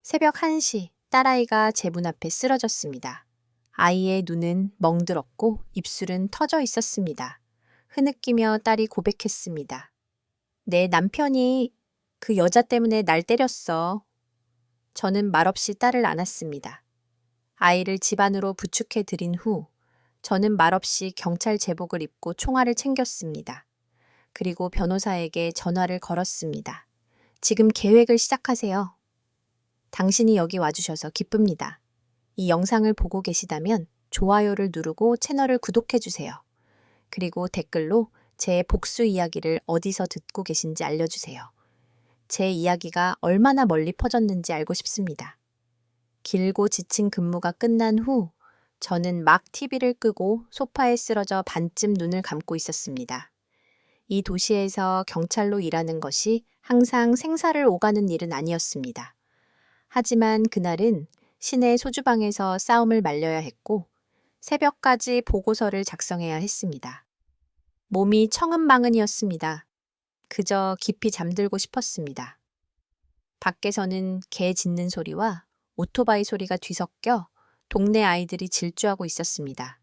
새벽 1시, 딸아이가 제 문 앞에 쓰러졌습니다. 아이의 눈은 멍들었고 입술은 터져 있었습니다. 흐느끼며 딸이 고백했습니다. 내 남편이 그 여자 때문에 날 때렸어. 저는 말없이 딸을 안았습니다. 아이를 집 안으로 부축해 드린 후 저는 말없이 경찰 제복을 입고 총알을 챙겼습니다. 그리고 변호사에게 전화를 걸었습니다. 지금 계획을 시작하세요. 당신이 여기 와주셔서 기쁩니다. 이 영상을 보고 계시다면 좋아요를 누르고 채널을 구독해주세요. 그리고 댓글로 제 복수 이야기를 어디서 듣고 계신지 알려주세요. 제 이야기가 얼마나 멀리 퍼졌는지 알고 싶습니다. 길고 지친 근무가 끝난 후 저는 막 TV를 끄고 소파에 쓰러져 반쯤 눈을 감고 있었습니다. 이 도시에서 경찰로 일하는 것이 항상 생사를 오가는 일은 아니었습니다. 하지만 그날은 시내 소주방에서 싸움을 말려야 했고 새벽까지 보고서를 작성해야 했습니다. 몸이 청은망은이었습니다. 그저 깊이 잠들고 싶었습니다. 밖에서는 개 짖는 소리와 오토바이 소리가 뒤섞여 동네 아이들이 질주하고 있었습니다.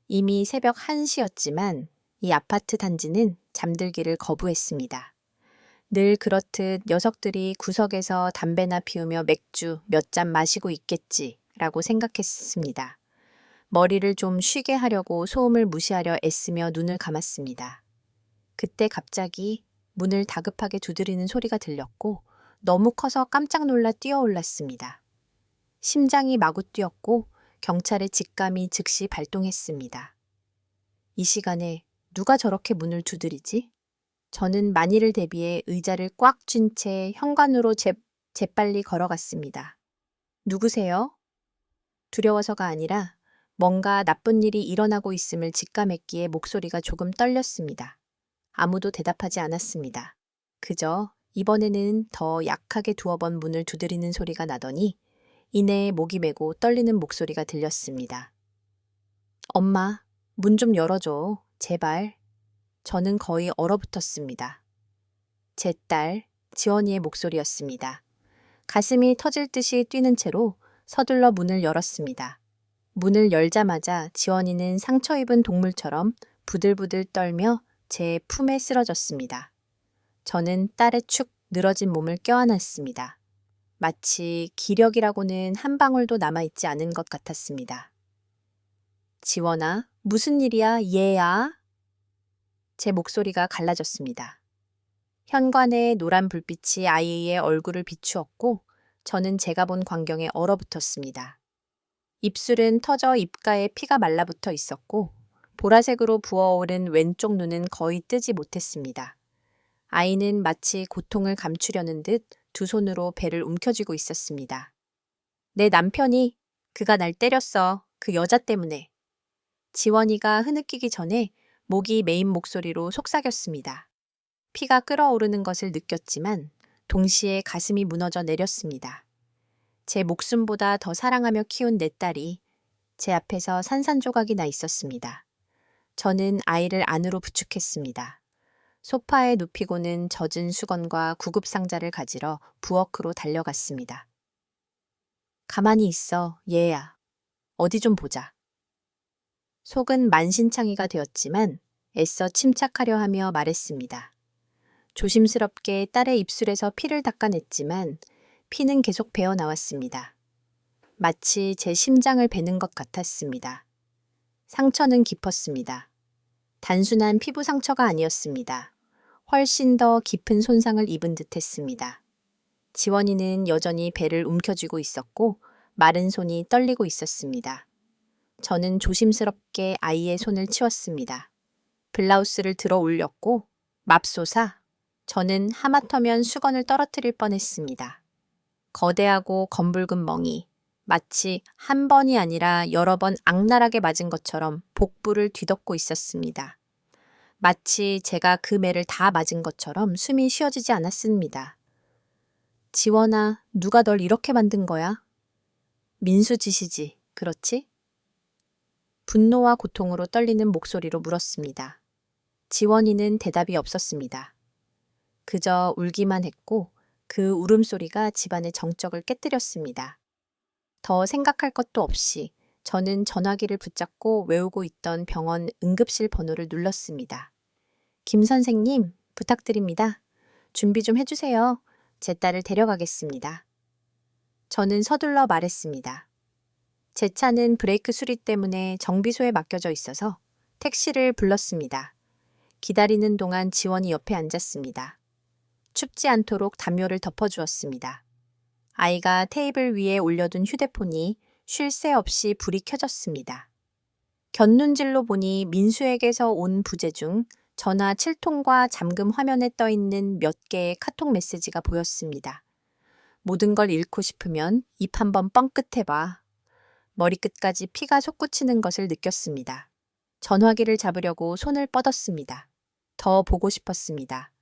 이미 새벽 1시였지만 이 아파트 단지는 잠들기를 거부했습니다. 늘 그렇듯 녀석들이 구석에서 담배나 피우며 맥주 몇 잔 마시고 있겠지라고 생각했습니다. 머리를 좀 쉬게 하려고 소음을 무시하려 애쓰며 눈을 감았습니다. 그때 갑자기 문을 다급하게 두드리는 소리가 들렸고 너무 커서 깜짝 놀라 뛰어올랐습니다. 심장이 마구 뛰었고 경찰의 직감이 즉시 발동했습니다. 이 시간에 누가 저렇게 문을 두드리지? 저는 만일을 대비해 의자를 꽉 쥔 채 현관으로 재빨리 걸어갔습니다. 누구세요? 두려워서가 아니라 뭔가 나쁜 일이 일어나고 있음을 직감했기에 목소리가 조금 떨렸습니다. 아무도 대답하지 않았습니다. 그저 이번에는 더 약하게 두어 번 문을 두드리는 소리가 나더니 이내에 목이 메고 떨리는 목소리가 들렸습니다. 엄마, 문 좀 열어줘. 제발. 저는 거의 얼어붙었습니다. 제 딸, 지원이의 목소리였습니다. 가슴이 터질 듯이 뛰는 채로 서둘러 문을 열었습니다. 문을 열자마자 지원이는 상처 입은 동물처럼 부들부들 떨며 제 품에 쓰러졌습니다. 저는 딸의 축 늘어진 몸을 껴안았습니다. 마치 기력이라고는 한 방울도 남아있지 않은 것 같았습니다. 지원아, 무슨 일이야, 얘야? 제 목소리가 갈라졌습니다. 현관의 노란 불빛이 아이의 얼굴을 비추었고 저는 제가 본 광경에 얼어붙었습니다. 입술은 터져 입가에 피가 말라붙어 있었고 보라색으로 부어오른 왼쪽 눈은 거의 뜨지 못했습니다. 아이는 마치 고통을 감추려는 듯 두 손으로 배를 움켜쥐고 있었습니다. 내 남편이 그가 날 때렸어. 그 여자 때문에. 지원이가 흐느끼기 전에 목이 메인 목소리로 속삭였습니다. 피가 끓어오르는 것을 느꼈지만 동시에 가슴이 무너져 내렸습니다. 제 목숨보다 더 사랑하며 키운 내 딸이 제 앞에서 산산조각이 나 있었습니다. 저는 아이를 안으로 부축했습니다. 소파에 눕히고는 젖은 수건과 구급상자를 가지러 부엌으로 달려갔습니다. 가만히 있어, 얘야. 어디 좀 보자. 속은 만신창이가 되었지만 애써 침착하려 하며 말했습니다. 조심스럽게 딸의 입술에서 피를 닦아냈지만 피는 계속 배어 나왔습니다. 마치 제 심장을 베는 것 같았습니다. 상처는 깊었습니다. 단순한 피부 상처가 아니었습니다. 훨씬 더 깊은 손상을 입은 듯 했습니다. 지원이는 여전히 배를 움켜쥐고 있었고 마른 손이 떨리고 있었습니다. 저는 조심스럽게 아이의 손을 치웠습니다. 블라우스를 들어 올렸고 맙소사, 저는 하마터면 수건을 떨어뜨릴 뻔했습니다. 거대하고 검붉은 멍이 마치 한 번이 아니라 여러 번 악랄하게 맞은 것처럼 복부를 뒤덮고 있었습니다. 마치 제가 그 매를 다 맞은 것처럼 숨이 쉬어지지 않았습니다. 지원아, 누가 널 이렇게 만든 거야? 민수 짓이지, 그렇지? 분노와 고통으로 떨리는 목소리로 물었습니다. 지원이는 대답이 없었습니다. 그저 울기만 했고 그 울음소리가 집안의 정적을 깨뜨렸습니다. 더 생각할 것도 없이 저는 전화기를 붙잡고 외우고 있던 병원 응급실 번호를 눌렀습니다. 김 선생님, 부탁드립니다. 준비 좀 해주세요. 제 딸을 데려가겠습니다. 저는 서둘러 말했습니다. 제 차는 브레이크 수리 때문에 정비소에 맡겨져 있어서 택시를 불렀습니다. 기다리는 동안 지원이 옆에 앉았습니다. 춥지 않도록 담요를 덮어주었습니다. 아이가 테이블 위에 올려둔 휴대폰이 쉴 새 없이 불이 켜졌습니다. 곁눈질로 보니 민수에게서 온 부재 중 전화 7통과 잠금 화면에 떠 있는 몇 개의 카톡 메시지가 보였습니다. 모든 걸 잃고 싶으면 입 한번 뻥끗해봐. 머리끝까지 피가 솟구치는 것을 느꼈습니다. 전화기를 잡으려고 손을 뻗었습니다. 더 보고 싶었습니다.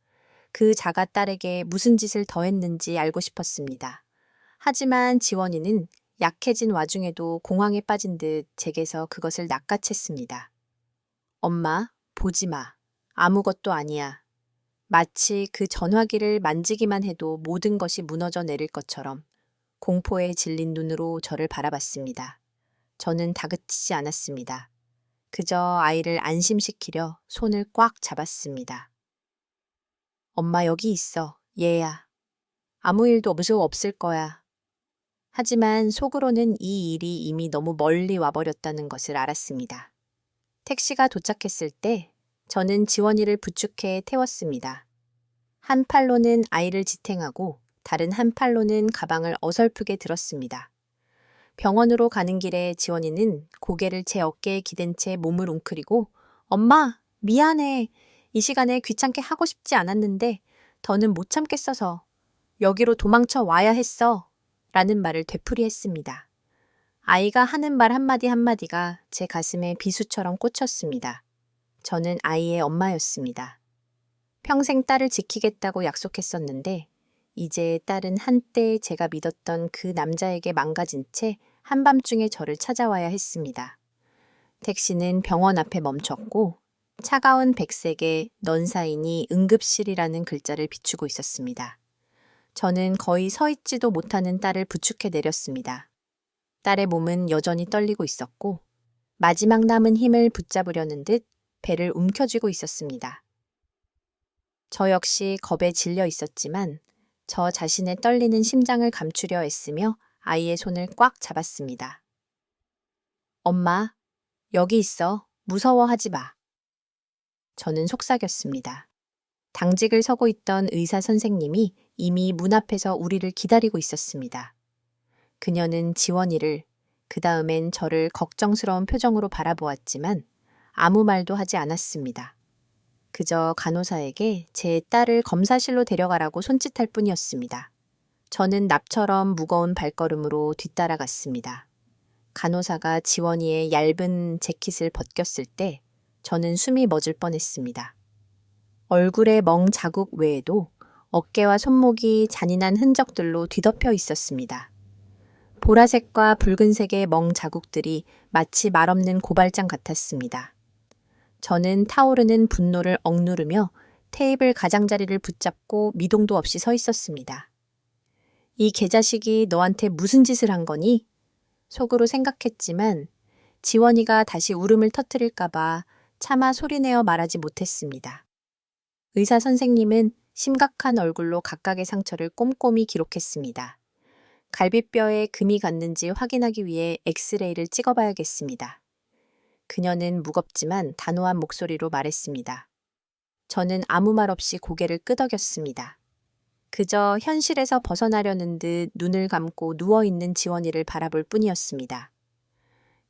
그 자가 딸에게 무슨 짓을 더 했는지 알고 싶었습니다. 하지만 지원이는 약해진 와중에도 공황에 빠진 듯 제게서 그것을 낚아챘습니다. 엄마, 보지 마. 아무것도 아니야. 마치 그 전화기를 만지기만 해도 모든 것이 무너져 내릴 것처럼 공포에 질린 눈으로 저를 바라봤습니다. 저는 다그치지 않았습니다. 그저 아이를 안심시키려 손을 꽉 잡았습니다. 엄마 여기 있어, 얘야. 아무 일도 없을 거야. 하지만 속으로는 이 일이 이미 너무 멀리 와버렸다는 것을 알았습니다. 택시가 도착했을 때 저는 지원이를 부축해 태웠습니다. 한 팔로는 아이를 지탱하고 다른 한 팔로는 가방을 어설프게 들었습니다. 병원으로 가는 길에 지원이는 고개를 제 어깨에 기댄 채 몸을 웅크리고 엄마, 미안해. 이 시간에 귀찮게 하고 싶지 않았는데 더는 못 참겠어서 여기로 도망쳐 와야 했어. 라는 말을 되풀이했습니다. 아이가 하는 말 한마디 한마디가 제 가슴에 비수처럼 꽂혔습니다. 저는 아이의 엄마였습니다. 평생 딸을 지키겠다고 약속했었는데 이제 딸은 한때 제가 믿었던 그 남자에게 망가진 채 한밤중에 저를 찾아와야 했습니다. 택시는 병원 앞에 멈췄고 차가운 백색에 넌사인이 응급실이라는 글자를 비추고 있었습니다. 저는 거의 서 있지도 못하는 딸을 부축해 내렸습니다. 딸의 몸은 여전히 떨리고 있었고 마지막 남은 힘을 붙잡으려는 듯 배를 움켜쥐고 있었습니다. 저 역시 겁에 질려 있었지만 저 자신의 떨리는 심장을 감추려 애쓰며 아이의 손을 꽉 잡았습니다. 엄마, 여기 있어. 무서워하지 마. 저는 속삭였습니다. 당직을 서고 있던 의사 선생님이 이미 문 앞에서 우리를 기다리고 있었습니다. 그녀는 지원이를, 그 다음엔 저를 걱정스러운 표정으로 바라보았지만 아무 말도 하지 않았습니다. 그저 간호사에게 제 딸을 검사실로 데려가라고 손짓할 뿐이었습니다. 저는 납처럼 무거운 발걸음으로 뒤따라갔습니다. 간호사가 지원이의 얇은 재킷을 벗겼을 때 저는 숨이 멎을 뻔했습니다. 얼굴의 멍 자국 외에도 어깨와 손목이 잔인한 흔적들로 뒤덮여 있었습니다. 보라색과 붉은색의 멍 자국들이 마치 말없는 고발장 같았습니다. 저는 타오르는 분노를 억누르며 테이블 가장자리를 붙잡고 미동도 없이 서 있었습니다. 이 개자식이 너한테 무슨 짓을 한 거니? 속으로 생각했지만 지원이가 다시 울음을 터뜨릴까봐 차마 소리내어 말하지 못했습니다. 의사 선생님은 심각한 얼굴로 각각의 상처를 꼼꼼히 기록했습니다. 갈비뼈에 금이 갔는지 확인하기 위해 엑스레이를 찍어봐야겠습니다. 그녀는 무겁지만 단호한 목소리로 말했습니다. 저는 아무 말 없이 고개를 끄덕였습니다. 그저 현실에서 벗어나려는 듯 눈을 감고 누워있는 지원이를 바라볼 뿐이었습니다.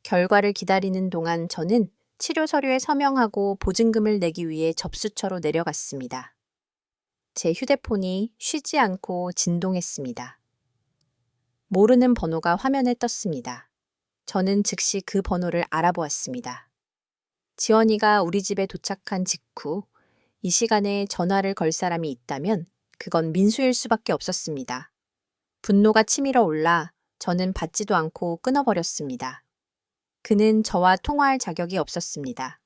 결과를 기다리는 동안 저는 치료 서류에 서명하고 보증금을 내기 위해 접수처로 내려갔습니다. 제 휴대폰이 쉬지 않고 진동했습니다. 모르는 번호가 화면에 떴습니다. 저는 즉시 그 번호를 알아보았습니다. 지원이가 우리 집에 도착한 직후 이 시간에 전화를 걸 사람이 있다면 그건 민수일 수밖에 없었습니다. 분노가 치밀어 올라 저는 받지도 않고 끊어버렸습니다. 그는 저와 통화할 자격이 없었습니다.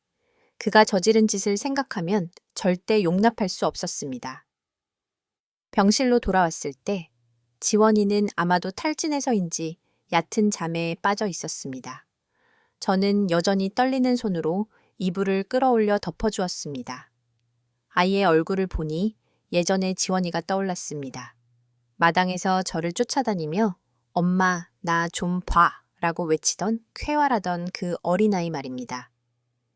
그가 저지른 짓을 생각하면 절대 용납할 수 없었습니다. 병실로 돌아왔을 때 지원이는 아마도 탈진해서인지 얕은 잠에 빠져 있었습니다. 저는 여전히 떨리는 손으로 이불을 끌어올려 덮어주었습니다. 아이의 얼굴을 보니 예전의 지원이가 떠올랐습니다. 마당에서 저를 쫓아다니며 엄마, 나 좀 봐 라고 외치던 쾌활하던 그 어린아이 말입니다.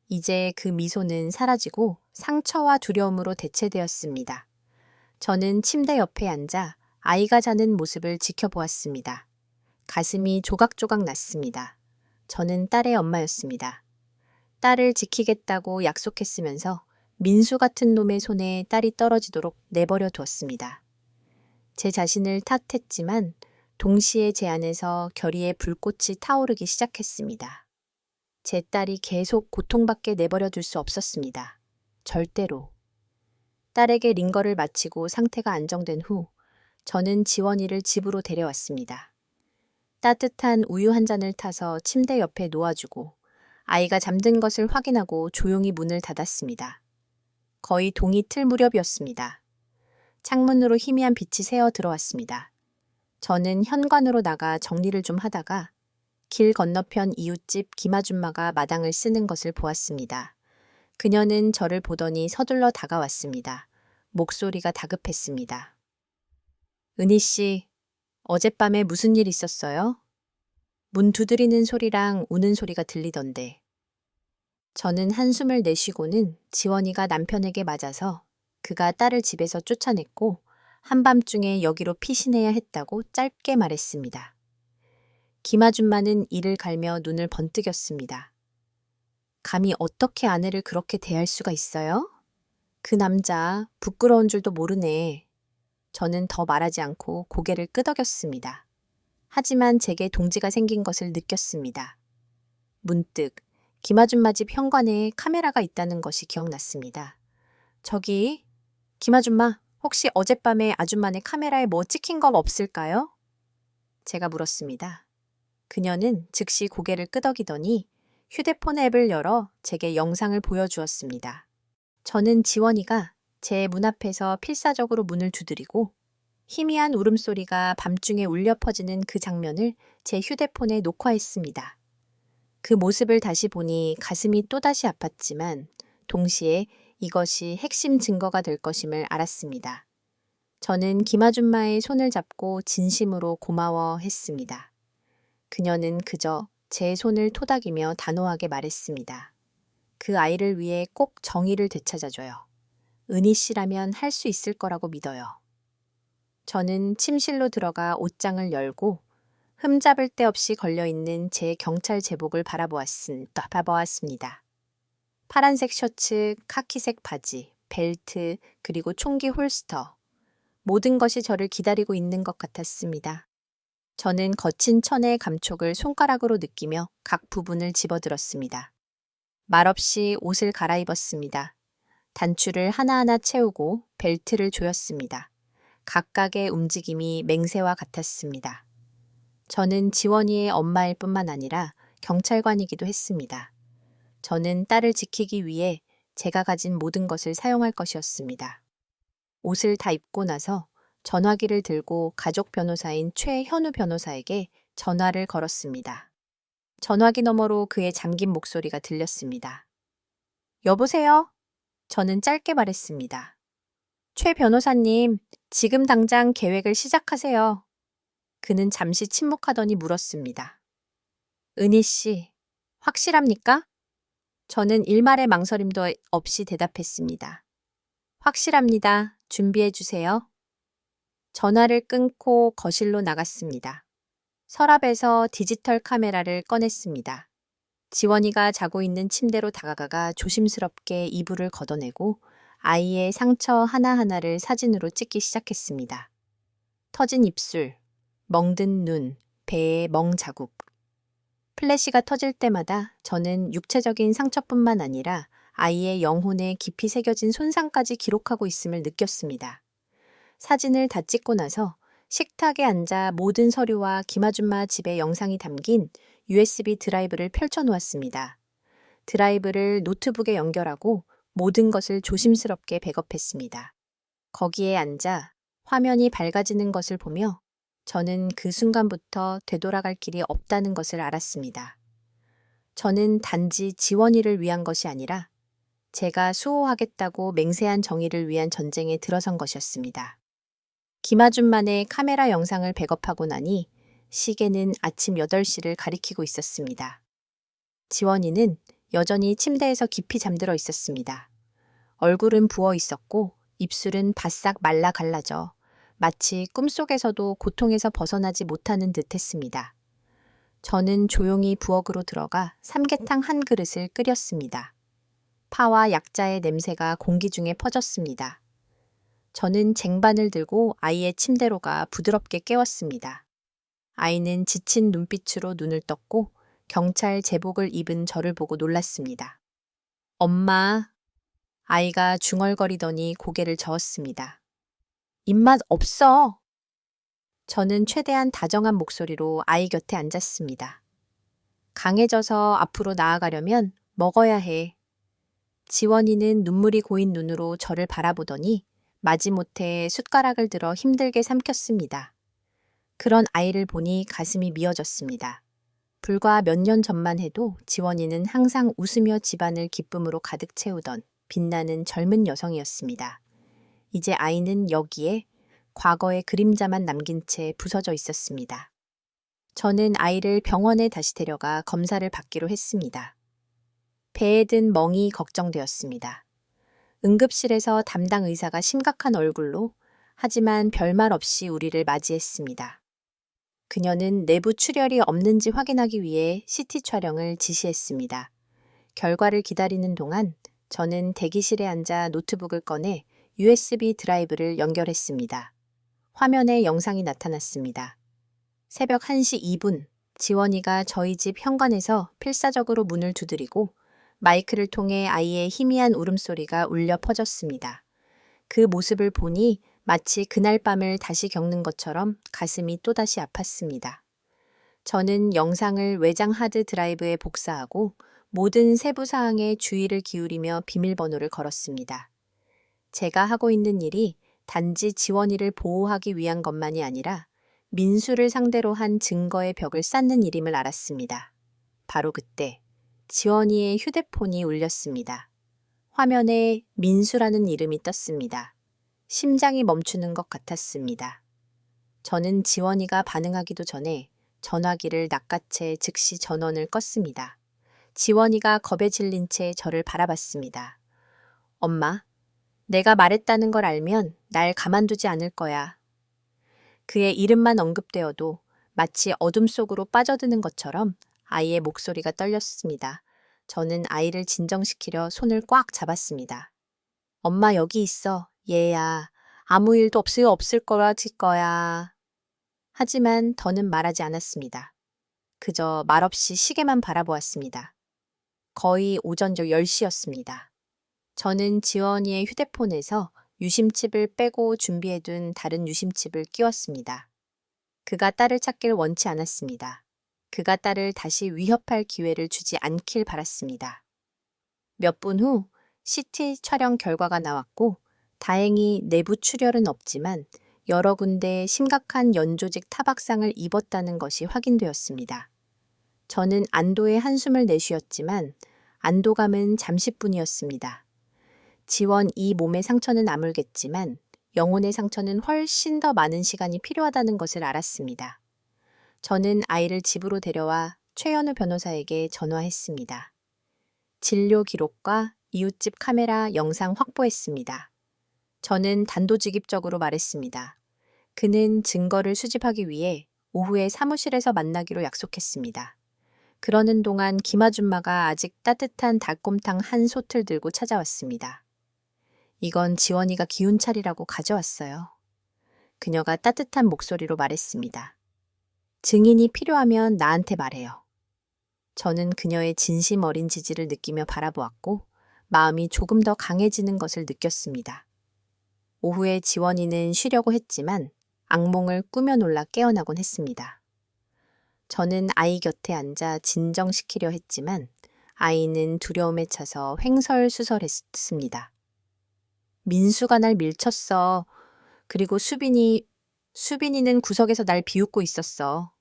이제 그 미소는 사라지고 상처와 두려움으로 대체되었습니다. 저는 침대 옆에 앉아 아이가 자는 모습을 지켜보았습니다. 가슴이 조각조각 났습니다. 저는 딸의 엄마였습니다. 딸을 지키겠다고 약속했으면서 민수 같은 놈의 손에 딸이 떨어지도록 내버려 두었습니다. 제 자신을 탓했지만 동시에 제 안에서 결의의 불꽃이 타오르기 시작했습니다. 제 딸이 계속 고통받게 내버려 둘 수 없었습니다. 절대로. 딸에게 링거를 마치고 상태가 안정된 후 저는 지원이를 집으로 데려왔습니다. 따뜻한 우유 한 잔을 타서 침대 옆에 놓아주고 아이가 잠든 것을 확인하고 조용히 문을 닫았습니다. 거의 동이 틀 무렵이었습니다. 창문으로 희미한 빛이 새어 들어왔습니다. 저는 현관으로 나가 정리를 좀 하다가 길 건너편 이웃집 김아줌마가 마당을 쓰는 것을 보았습니다. 그녀는 저를 보더니 서둘러 다가왔습니다. 목소리가 다급했습니다. 은희 씨, 어젯밤에 무슨 일 있었어요? 문 두드리는 소리랑 우는 소리가 들리던데. 저는 한숨을 내쉬고는 지원이가 남편에게 맞아서 그가 딸을 집에서 쫓아냈고 한밤중에 여기로 피신해야 했다고 짧게 말했습니다. 김아줌마는 이를 갈며 눈을 번뜩였습니다. 감히 어떻게 아내를 그렇게 대할 수가 있어요? 그 남자 부끄러운 줄도 모르네. 저는 더 말하지 않고 고개를 끄덕였습니다. 하지만 제게 동지가 생긴 것을 느꼈습니다. 문득 김아줌마 집 현관에 카메라가 있다는 것이 기억났습니다. 저기, 김아줌마, 혹시 어젯밤에 아줌마네 카메라에 뭐 찍힌 거 없을까요? 제가 물었습니다. 그녀는 즉시 고개를 끄덕이더니 휴대폰 앱을 열어 제게 영상을 보여주었습니다. 저는 지원이가 제 문 앞에서 필사적으로 문을 두드리고 희미한 울음소리가 밤중에 울려 퍼지는 그 장면을 제 휴대폰에 녹화했습니다. 그 모습을 다시 보니 가슴이 또다시 아팠지만 동시에 이것이 핵심 증거가 될 것임을 알았습니다. 저는 김아줌마의 손을 잡고 진심으로 고마워했습니다. 그녀는 그저 제 손을 토닥이며 단호하게 말했습니다. 그 아이를 위해 꼭 정의를 되찾아줘요. 은희 씨라면 할 수 있을 거라고 믿어요. 저는 침실로 들어가 옷장을 열고 흠잡을 데 없이 걸려있는 제 경찰 제복을 바라보았습니다. 파란색 셔츠, 카키색 바지, 벨트, 그리고 총기 홀스터. 모든 것이 저를 기다리고 있는 것 같았습니다. 저는 거친 천의 감촉을 손가락으로 느끼며 각 부분을 집어들었습니다. 말없이 옷을 갈아입었습니다. 단추를 하나하나 채우고 벨트를 조였습니다. 각각의 움직임이 맹세와 같았습니다. 저는 지원이의 엄마일 뿐만 아니라 경찰관이기도 했습니다. 저는 딸을 지키기 위해 제가 가진 모든 것을 사용할 것이었습니다. 옷을 다 입고 나서 전화기를 들고 가족 변호사인 최현우 변호사에게 전화를 걸었습니다. 전화기 너머로 그의 잠긴 목소리가 들렸습니다. 여보세요? 저는 짧게 말했습니다. 최 변호사님, 지금 당장 계획을 시작하세요. 그는 잠시 침묵하더니 물었습니다. 은희 씨, 확실합니까? 저는 일말의 망설임도 없이 대답했습니다. 확실합니다. 준비해 주세요. 전화를 끊고 거실로 나갔습니다. 서랍에서 디지털 카메라를 꺼냈습니다. 지원이가 자고 있는 침대로 다가가 조심스럽게 이불을 걷어내고 아이의 상처 하나하나를 사진으로 찍기 시작했습니다. 터진 입술, 멍든 눈, 배에 멍 자국. 플래시가 터질 때마다 저는 육체적인 상처뿐만 아니라 아이의 영혼에 깊이 새겨진 손상까지 기록하고 있음을 느꼈습니다. 사진을 다 찍고 나서 식탁에 앉아 모든 서류와 김아줌마 집의 영상이 담긴 USB 드라이브를 펼쳐놓았습니다. 드라이브를 노트북에 연결하고 모든 것을 조심스럽게 백업했습니다. 거기에 앉아 화면이 밝아지는 것을 보며 저는 그 순간부터 되돌아갈 길이 없다는 것을 알았습니다. 저는 단지 지원이를 위한 것이 아니라 제가 수호하겠다고 맹세한 정의를 위한 전쟁에 들어선 것이었습니다. 기마준 만에 카메라 영상을 백업하고 나니 시계는 아침 8시를 가리키고 있었습니다. 지원이는 여전히 침대에서 깊이 잠들어 있었습니다. 얼굴은 부어 있었고 입술은 바싹 말라 갈라져 마치 꿈속에서도 고통에서 벗어나지 못하는 듯 했습니다. 저는 조용히 부엌으로 들어가 삼계탕 한 그릇을 끓였습니다. 파와 약자의 냄새가 공기 중에 퍼졌습니다. 저는 쟁반을 들고 아이의 침대로 가 부드럽게 깨웠습니다. 아이는 지친 눈빛으로 눈을 떴고 경찰 제복을 입은 저를 보고 놀랐습니다. 엄마, 아이가 중얼거리더니 고개를 저었습니다. 입맛 없어. 저는 최대한 다정한 목소리로 아이 곁에 앉았습니다. 강해져서 앞으로 나아가려면 먹어야 해. 지원이는 눈물이 고인 눈으로 저를 바라보더니 마지못해 숟가락을 들어 힘들게 삼켰습니다. 그런 아이를 보니 가슴이 미어졌습니다. 불과 몇 년 전만 해도 지원이는 항상 웃으며 집안을 기쁨으로 가득 채우던 빛나는 젊은 여성이었습니다. 이제 아이는 여기에 과거의 그림자만 남긴 채 부서져 있었습니다. 저는 아이를 병원에 다시 데려가 검사를 받기로 했습니다. 배에 든 멍이 걱정되었습니다. 응급실에서 담당 의사가 심각한 얼굴로 하지만 별말 없이 우리를 맞이했습니다. 그녀는 내부 출혈이 없는지 확인하기 위해 CT 촬영을 지시했습니다. 결과를 기다리는 동안 저는 대기실에 앉아 노트북을 꺼내 USB 드라이브를 연결했습니다. 화면에 영상이 나타났습니다. 새벽 1시 2분, 지원이가 저희 집 현관에서 필사적으로 문을 두드리고 마이크를 통해 아이의 희미한 울음소리가 울려 퍼졌습니다. 그 모습을 보니 마치 그날 밤을 다시 겪는 것처럼 가슴이 또다시 아팠습니다. 저는 영상을 외장 하드 드라이브에 복사하고 모든 세부 사항에 주의를 기울이며 비밀번호를 걸었습니다. 제가 하고 있는 일이 단지 지원이를 보호하기 위한 것만이 아니라 민수를 상대로 한 증거의 벽을 쌓는 일임을 알았습니다. 바로 그때 지원이의 휴대폰이 울렸습니다. 화면에 민수라는 이름이 떴습니다. 심장이 멈추는 것 같았습니다. 저는 지원이가 반응하기도 전에 전화기를 낚아채 즉시 전원을 껐습니다. 지원이가 겁에 질린 채 저를 바라봤습니다. 엄마, 내가 말했다는 걸 알면 날 가만두지 않을 거야. 그의 이름만 언급되어도 마치 어둠 속으로 빠져드는 것처럼 아이의 목소리가 떨렸습니다. 저는 아이를 진정시키려 손을 꽉 잡았습니다. 엄마 여기 있어. 얘야. 아무 일도 없을 거라질 거야. 하지만 더는 말하지 않았습니다. 그저 말없이 시계만 바라보았습니다. 거의 오전적 10시였습니다. 저는 지원이의 휴대폰에서 유심칩을 빼고 준비해둔 다른 유심칩을 끼웠습니다. 그가 딸을 찾길 원치 않았습니다. 그가 딸을 다시 위협할 기회를 주지 않길 바랐습니다. 몇 분 후 CT 촬영 결과가 나왔고 다행히 내부 출혈은 없지만 여러 군데 심각한 연조직 타박상을 입었다는 것이 확인되었습니다. 저는 안도의 한숨을 내쉬었지만 안도감은 잠시뿐이었습니다. 지원 이 몸의 상처는 아물겠지만 영혼의 상처는 훨씬 더 많은 시간이 필요하다는 것을 알았습니다. 저는 아이를 집으로 데려와 최현우 변호사에게 전화했습니다. 진료 기록과 이웃집 카메라 영상 확보했습니다. 저는 단도직입적으로 말했습니다. 그는 증거를 수집하기 위해 오후에 사무실에서 만나기로 약속했습니다. 그러는 동안 김아줌마가 아직 따뜻한 닭곰탕 한 솥을 들고 찾아왔습니다. 이건 지원이가 기운차리라고 가져왔어요. 그녀가 따뜻한 목소리로 말했습니다. 증인이 필요하면 나한테 말해요. 저는 그녀의 진심 어린 지지를 느끼며 바라보았고 마음이 조금 더 강해지는 것을 느꼈습니다. 오후에 지원이는 쉬려고 했지만 악몽을 꾸며 놀라 깨어나곤 했습니다. 저는 아이 곁에 앉아 진정시키려 했지만 아이는 두려움에 차서 횡설수설했습니다. 민수가 날 밀쳤어. 그리고 수빈이는 구석에서 날 비웃고 있었어.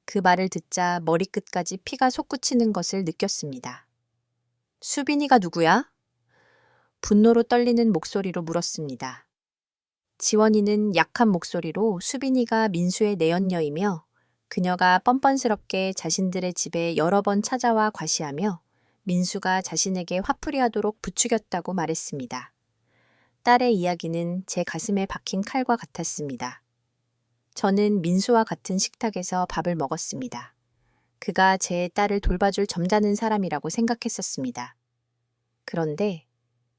그 말을 듣자 머리끝까지 피가 솟구치는 것을 느꼈습니다. 수빈이가 누구야? 분노로 떨리는 목소리로 물었습니다. 지원이는 약한 목소리로 수빈이가 민수의 내연녀이며 그녀가 뻔뻔스럽게 자신들의 집에 여러 번 찾아와 과시하며 민수가 자신에게 화풀이하도록 부추겼다고 말했습니다. 딸의 이야기는 제 가슴에 박힌 칼과 같았습니다. 저는 민수와 같은 식탁에서 밥을 먹었습니다. 그가 제 딸을 돌봐줄 점잖은 사람이라고 생각했었습니다. 그런데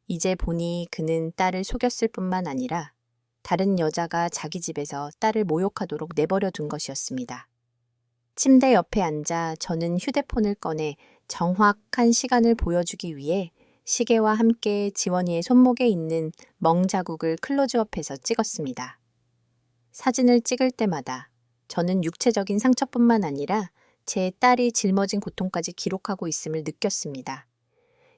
이제 보니 그는 딸을 속였을 뿐만 아니라 다른 여자가 자기 집에서 딸을 모욕하도록 내버려 둔 것이었습니다. 침대 옆에 앉아 저는 휴대폰을 꺼내 정확한 시간을 보여주기 위해 시계와 함께 지원이의 손목에 있는 멍 자국을 클로즈업해서 찍었습니다. 사진을 찍을 때마다 저는 육체적인 상처뿐만 아니라 제 딸이 짊어진 고통까지 기록하고 있음을 느꼈습니다.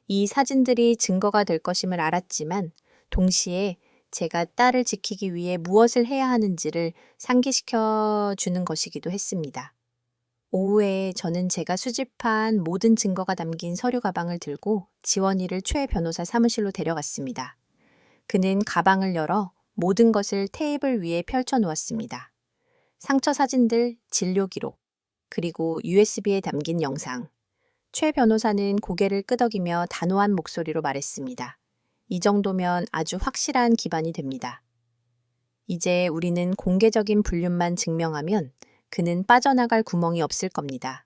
이 사진들이 증거가 될 것임을 알았지만 동시에 제가 딸을 지키기 위해 무엇을 해야 하는지를 상기시켜 주는 것이기도 했습니다. 오후에 저는 제가 수집한 모든 증거가 담긴 서류 가방을 들고 지원이를 최 변호사 사무실로 데려갔습니다. 그는 가방을 열어 모든 것을 테이블 위에 펼쳐 놓았습니다. 상처 사진들, 진료 기록, 그리고 USB에 담긴 영상. 최 변호사는 고개를 끄덕이며 단호한 목소리로 말했습니다. 이 정도면 아주 확실한 기반이 됩니다. 이제 우리는 공개적인 불륜만 증명하면 그는 빠져나갈 구멍이 없을 겁니다.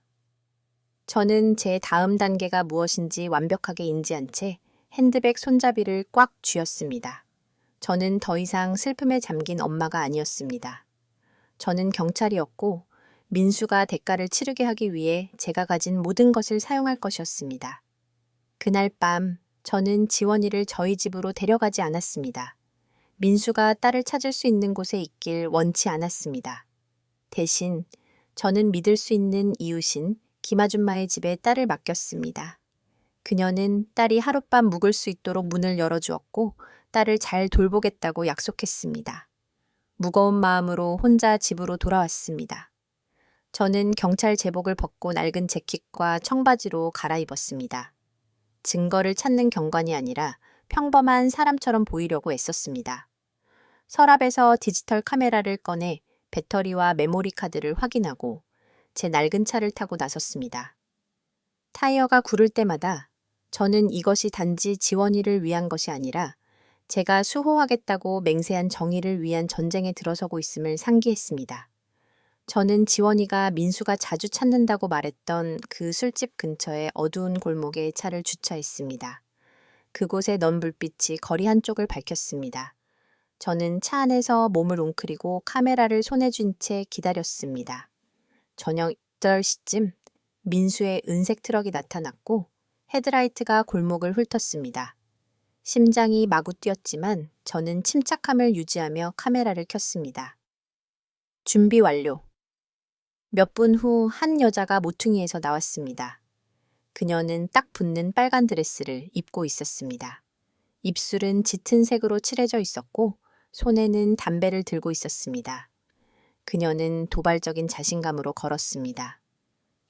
저는 제 다음 단계가 무엇인지 완벽하게 인지한 채 핸드백 손잡이를 꽉 쥐었습니다. 저는 더 이상 슬픔에 잠긴 엄마가 아니었습니다. 저는 경찰이었고 민수가 대가를 치르게 하기 위해 제가 가진 모든 것을 사용할 것이었습니다. 그날 밤 저는 지원이를 저희 집으로 데려가지 않았습니다. 민수가 딸을 찾을 수 있는 곳에 있길 원치 않았습니다. 대신 저는 믿을 수 있는 이웃인 김아줌마의 집에 딸을 맡겼습니다. 그녀는 딸이 하룻밤 묵을 수 있도록 문을 열어주었고 딸을 잘 돌보겠다고 약속했습니다. 무거운 마음으로 혼자 집으로 돌아왔습니다. 저는 경찰 제복을 벗고 낡은 재킷과 청바지로 갈아입었습니다. 증거를 찾는 경관이 아니라 평범한 사람처럼 보이려고 애썼습니다. 서랍에서 디지털 카메라를 꺼내 배터리와 메모리 카드를 확인하고 제 낡은 차를 타고 나섰습니다. 타이어가 구를 때마다 저는 이것이 단지 지원이를 위한 것이 아니라 제가 수호하겠다고 맹세한 정의를 위한 전쟁에 들어서고 있음을 상기했습니다. 저는 지원이가 민수가 자주 찾는다고 말했던 그 술집 근처의 어두운 골목에 차를 주차했습니다. 그곳의 넌 불빛이 거리 한쪽을 밝혔습니다. 저는 차 안에서 몸을 웅크리고 카메라를 손에 쥔 채 기다렸습니다. 저녁 8시쯤 민수의 은색 트럭이 나타났고 헤드라이트가 골목을 훑었습니다. 심장이 마구 뛰었지만 저는 침착함을 유지하며 카메라를 켰습니다. 준비 완료. 몇 분 후 한 여자가 모퉁이에서 나왔습니다. 그녀는 딱 붙는 빨간 드레스를 입고 있었습니다. 입술은 짙은 색으로 칠해져 있었고 손에는 담배를 들고 있었습니다. 그녀는 도발적인 자신감으로 걸었습니다.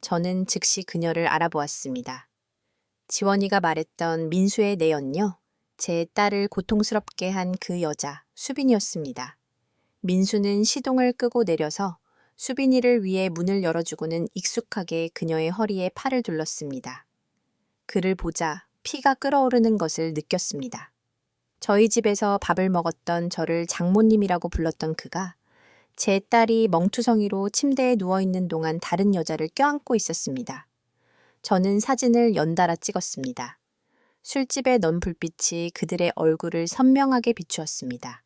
저는 즉시 그녀를 알아보았습니다. 지원이가 말했던 민수의 내연녀, 제 딸을 고통스럽게 한 그 여자, 수빈이었습니다. 민수는 시동을 끄고 내려서 수빈이를 위해 문을 열어주고는 익숙하게 그녀의 허리에 팔을 둘렀습니다. 그를 보자 피가 끓어오르는 것을 느꼈습니다. 저희 집에서 밥을 먹었던 저를 장모님이라고 불렀던 그가 제 딸이 멍투성이로 침대에 누워있는 동안 다른 여자를 껴안고 있었습니다. 저는 사진을 연달아 찍었습니다. 술집의 넌 불빛이 그들의 얼굴을 선명하게 비추었습니다.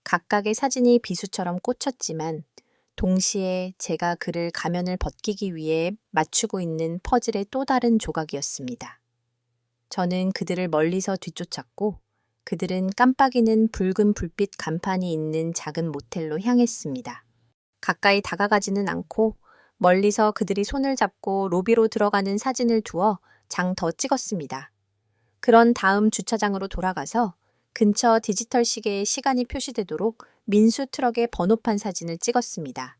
각각의 사진이 비수처럼 꽂혔지만 동시에 제가 그를 가면을 벗기기 위해 맞추고 있는 퍼즐의 또 다른 조각이었습니다. 저는 그들을 멀리서 뒤쫓았고 그들은 깜빡이는 붉은 불빛 간판이 있는 작은 모텔로 향했습니다. 가까이 다가가지는 않고 멀리서 그들이 손을 잡고 로비로 들어가는 사진을 두어 장 더 찍었습니다. 그런 다음 주차장으로 돌아가서 근처 디지털 시계에 시간이 표시되도록 민수 트럭의 번호판 사진을 찍었습니다.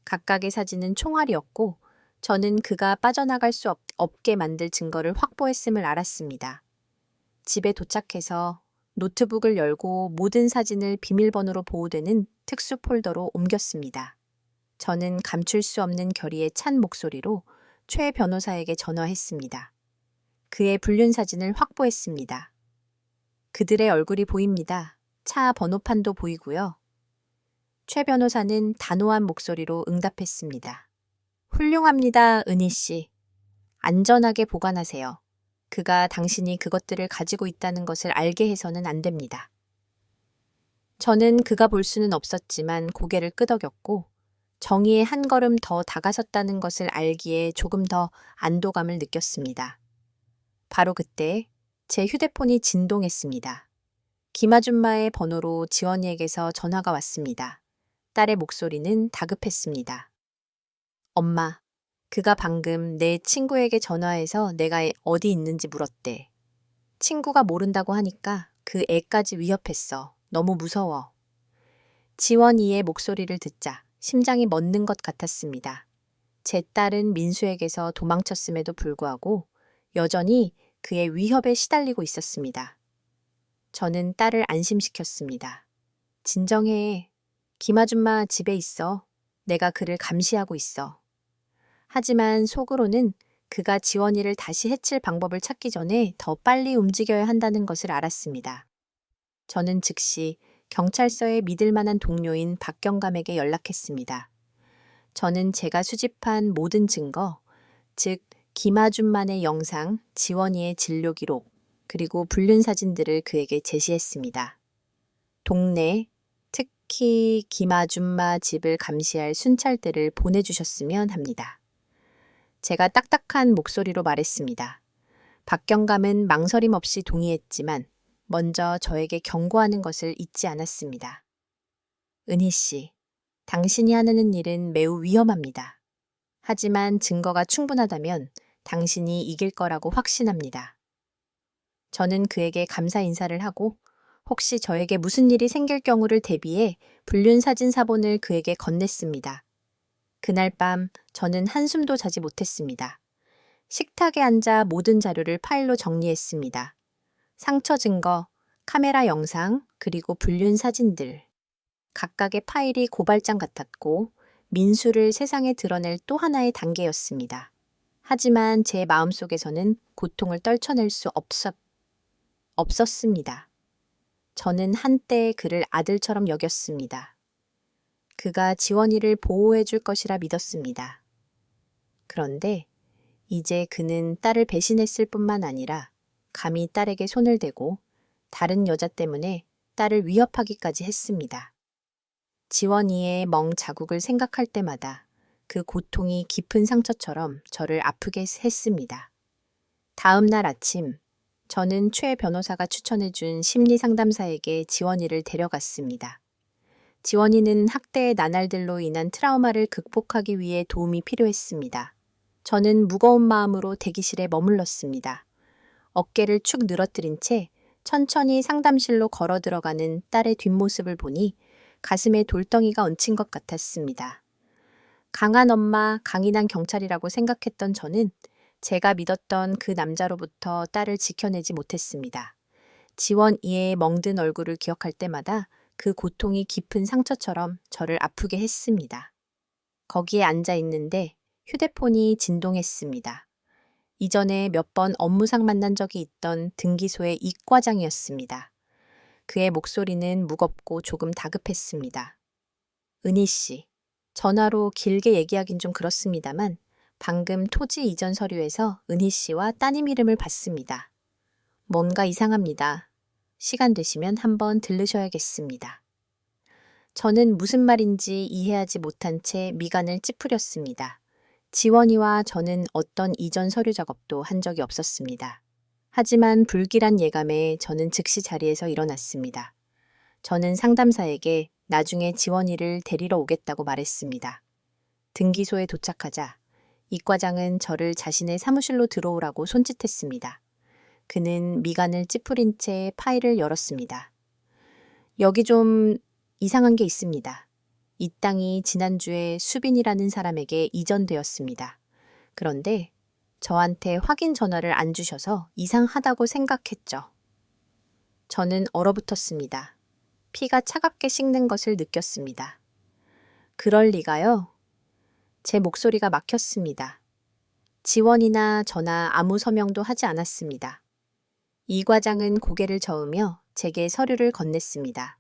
각각의 사진은 총알이었고 저는 그가 빠져나갈 수 없게 만들 증거를 확보했음을 알았습니다. 집에 도착해서 노트북을 열고 모든 사진을 비밀번호로 보호되는 특수 폴더로 옮겼습니다. 저는 감출 수 없는 결의에 찬 목소리로 최 변호사에게 전화했습니다. 그의 불륜 사진을 확보했습니다. 그들의 얼굴이 보입니다. 차 번호판도 보이고요. 최 변호사는 단호한 목소리로 응답했습니다. 훌륭합니다, 은희 씨. 안전하게 보관하세요. 그가 당신이 그것들을 가지고 있다는 것을 알게 해서는 안 됩니다. 저는 그가 볼 수는 없었지만 고개를 끄덕였고 정의에 한 걸음 더 다가섰다는 것을 알기에 조금 더 안도감을 느꼈습니다. 바로 그때 제 휴대폰이 진동했습니다. 김아줌마의 번호로 지원이에게서 전화가 왔습니다. 딸의 목소리는 다급했습니다. 엄마, 그가 방금 내 친구에게 전화해서 내가 어디 있는지 물었대. 친구가 모른다고 하니까 그 애까지 위협했어. 너무 무서워. 지원이의 목소리를 듣자 심장이 멎는 것 같았습니다. 제 딸은 민수에게서 도망쳤음에도 불구하고 여전히 그의 위협에 시달리고 있었습니다. 저는 딸을 안심시켰습니다. 진정해. 김아줌마 집에 있어. 내가 그를 감시하고 있어. 하지만 속으로는 그가 지원이를 다시 해칠 방법을 찾기 전에 더 빨리 움직여야 한다는 것을 알았습니다. 저는 즉시 경찰서에 믿을 만한 동료인 박경감에게 연락했습니다. 저는 제가 수집한 모든 증거, 즉 김아줌마의 영상, 지원이의 진료 기록, 그리고 불륜 사진들을 그에게 제시했습니다. 동네, 특히 김아줌마 집을 감시할 순찰대를 보내주셨으면 합니다. 제가 딱딱한 목소리로 말했습니다. 박경감은 망설임 없이 동의했지만 먼저 저에게 경고하는 것을 잊지 않았습니다. 은희 씨, 당신이 하는 일은 매우 위험합니다. 하지만 증거가 충분하다면 당신이 이길 거라고 확신합니다. 저는 그에게 감사 인사를 하고 혹시 저에게 무슨 일이 생길 경우를 대비해 불륜 사진 사본을 그에게 건넸습니다. 그날 밤 저는 한숨도 자지 못했습니다. 식탁에 앉아 모든 자료를 파일로 정리했습니다. 상처 증거, 카메라 영상, 그리고 불륜 사진들. 각각의 파일이 고발장 같았고 민수를 세상에 드러낼 또 하나의 단계였습니다. 하지만 제 마음속에서는 고통을 떨쳐낼 수 없었습니다. 저는 한때 그를 아들처럼 여겼습니다. 그가 지원이를 보호해 줄 것이라 믿었습니다. 그런데 이제 그는 딸을 배신했을 뿐만 아니라 감히 딸에게 손을 대고 다른 여자 때문에 딸을 위협하기까지 했습니다. 지원이의 멍 자국을 생각할 때마다 그 고통이 깊은 상처처럼 저를 아프게 했습니다. 다음 날 아침, 저는 최 변호사가 추천해준 심리상담사에게 지원이를 데려갔습니다. 지원이는 학대의 나날들로 인한 트라우마를 극복하기 위해 도움이 필요했습니다. 저는 무거운 마음으로 대기실에 머물렀습니다. 어깨를 축 늘어뜨린 채 천천히 상담실로 걸어 들어가는 딸의 뒷모습을 보니 가슴에 돌덩이가 얹힌 것 같았습니다. 강한 엄마, 강인한 경찰이라고 생각했던 저는 제가 믿었던 그 남자로부터 딸을 지켜내지 못했습니다. 지원이의 멍든 얼굴을 기억할 때마다 그 고통이 깊은 상처처럼 저를 아프게 했습니다. 거기에 앉아 있는데 휴대폰이 진동했습니다. 이전에 몇 번 업무상 만난 적이 있던 등기소의 이 과장이었습니다. 그의 목소리는 무겁고 조금 다급했습니다. 은희 씨, 전화로 길게 얘기하긴 좀 그렇습니다만 방금 토지 이전 서류에서 은희 씨와 따님 이름을 봤습니다. 뭔가 이상합니다. 시간 되시면 한번 들르셔야겠습니다. 저는 무슨 말인지 이해하지 못한 채 미간을 찌푸렸습니다. 지원이와 저는 어떤 이전 서류 작업도 한 적이 없었습니다. 하지만 불길한 예감에 저는 즉시 자리에서 일어났습니다. 저는 상담사에게 나중에 지원이를 데리러 오겠다고 말했습니다. 등기소에 도착하자 이 과장은 저를 자신의 사무실로 들어오라고 손짓했습니다. 그는 미간을 찌푸린 채 파일을 열었습니다. 여기 좀 이상한 게 있습니다. 이 땅이 지난주에 수빈이라는 사람에게 이전되었습니다. 그런데 저한테 확인 전화를 안 주셔서 이상하다고 생각했죠. 저는 얼어붙었습니다. 피가 차갑게 식는 것을 느꼈습니다. 그럴 리가요? 제 목소리가 막혔습니다. 지원이나 저나 아무 서명도 하지 않았습니다. 이 과장은 고개를 저으며 제게 서류를 건넸습니다.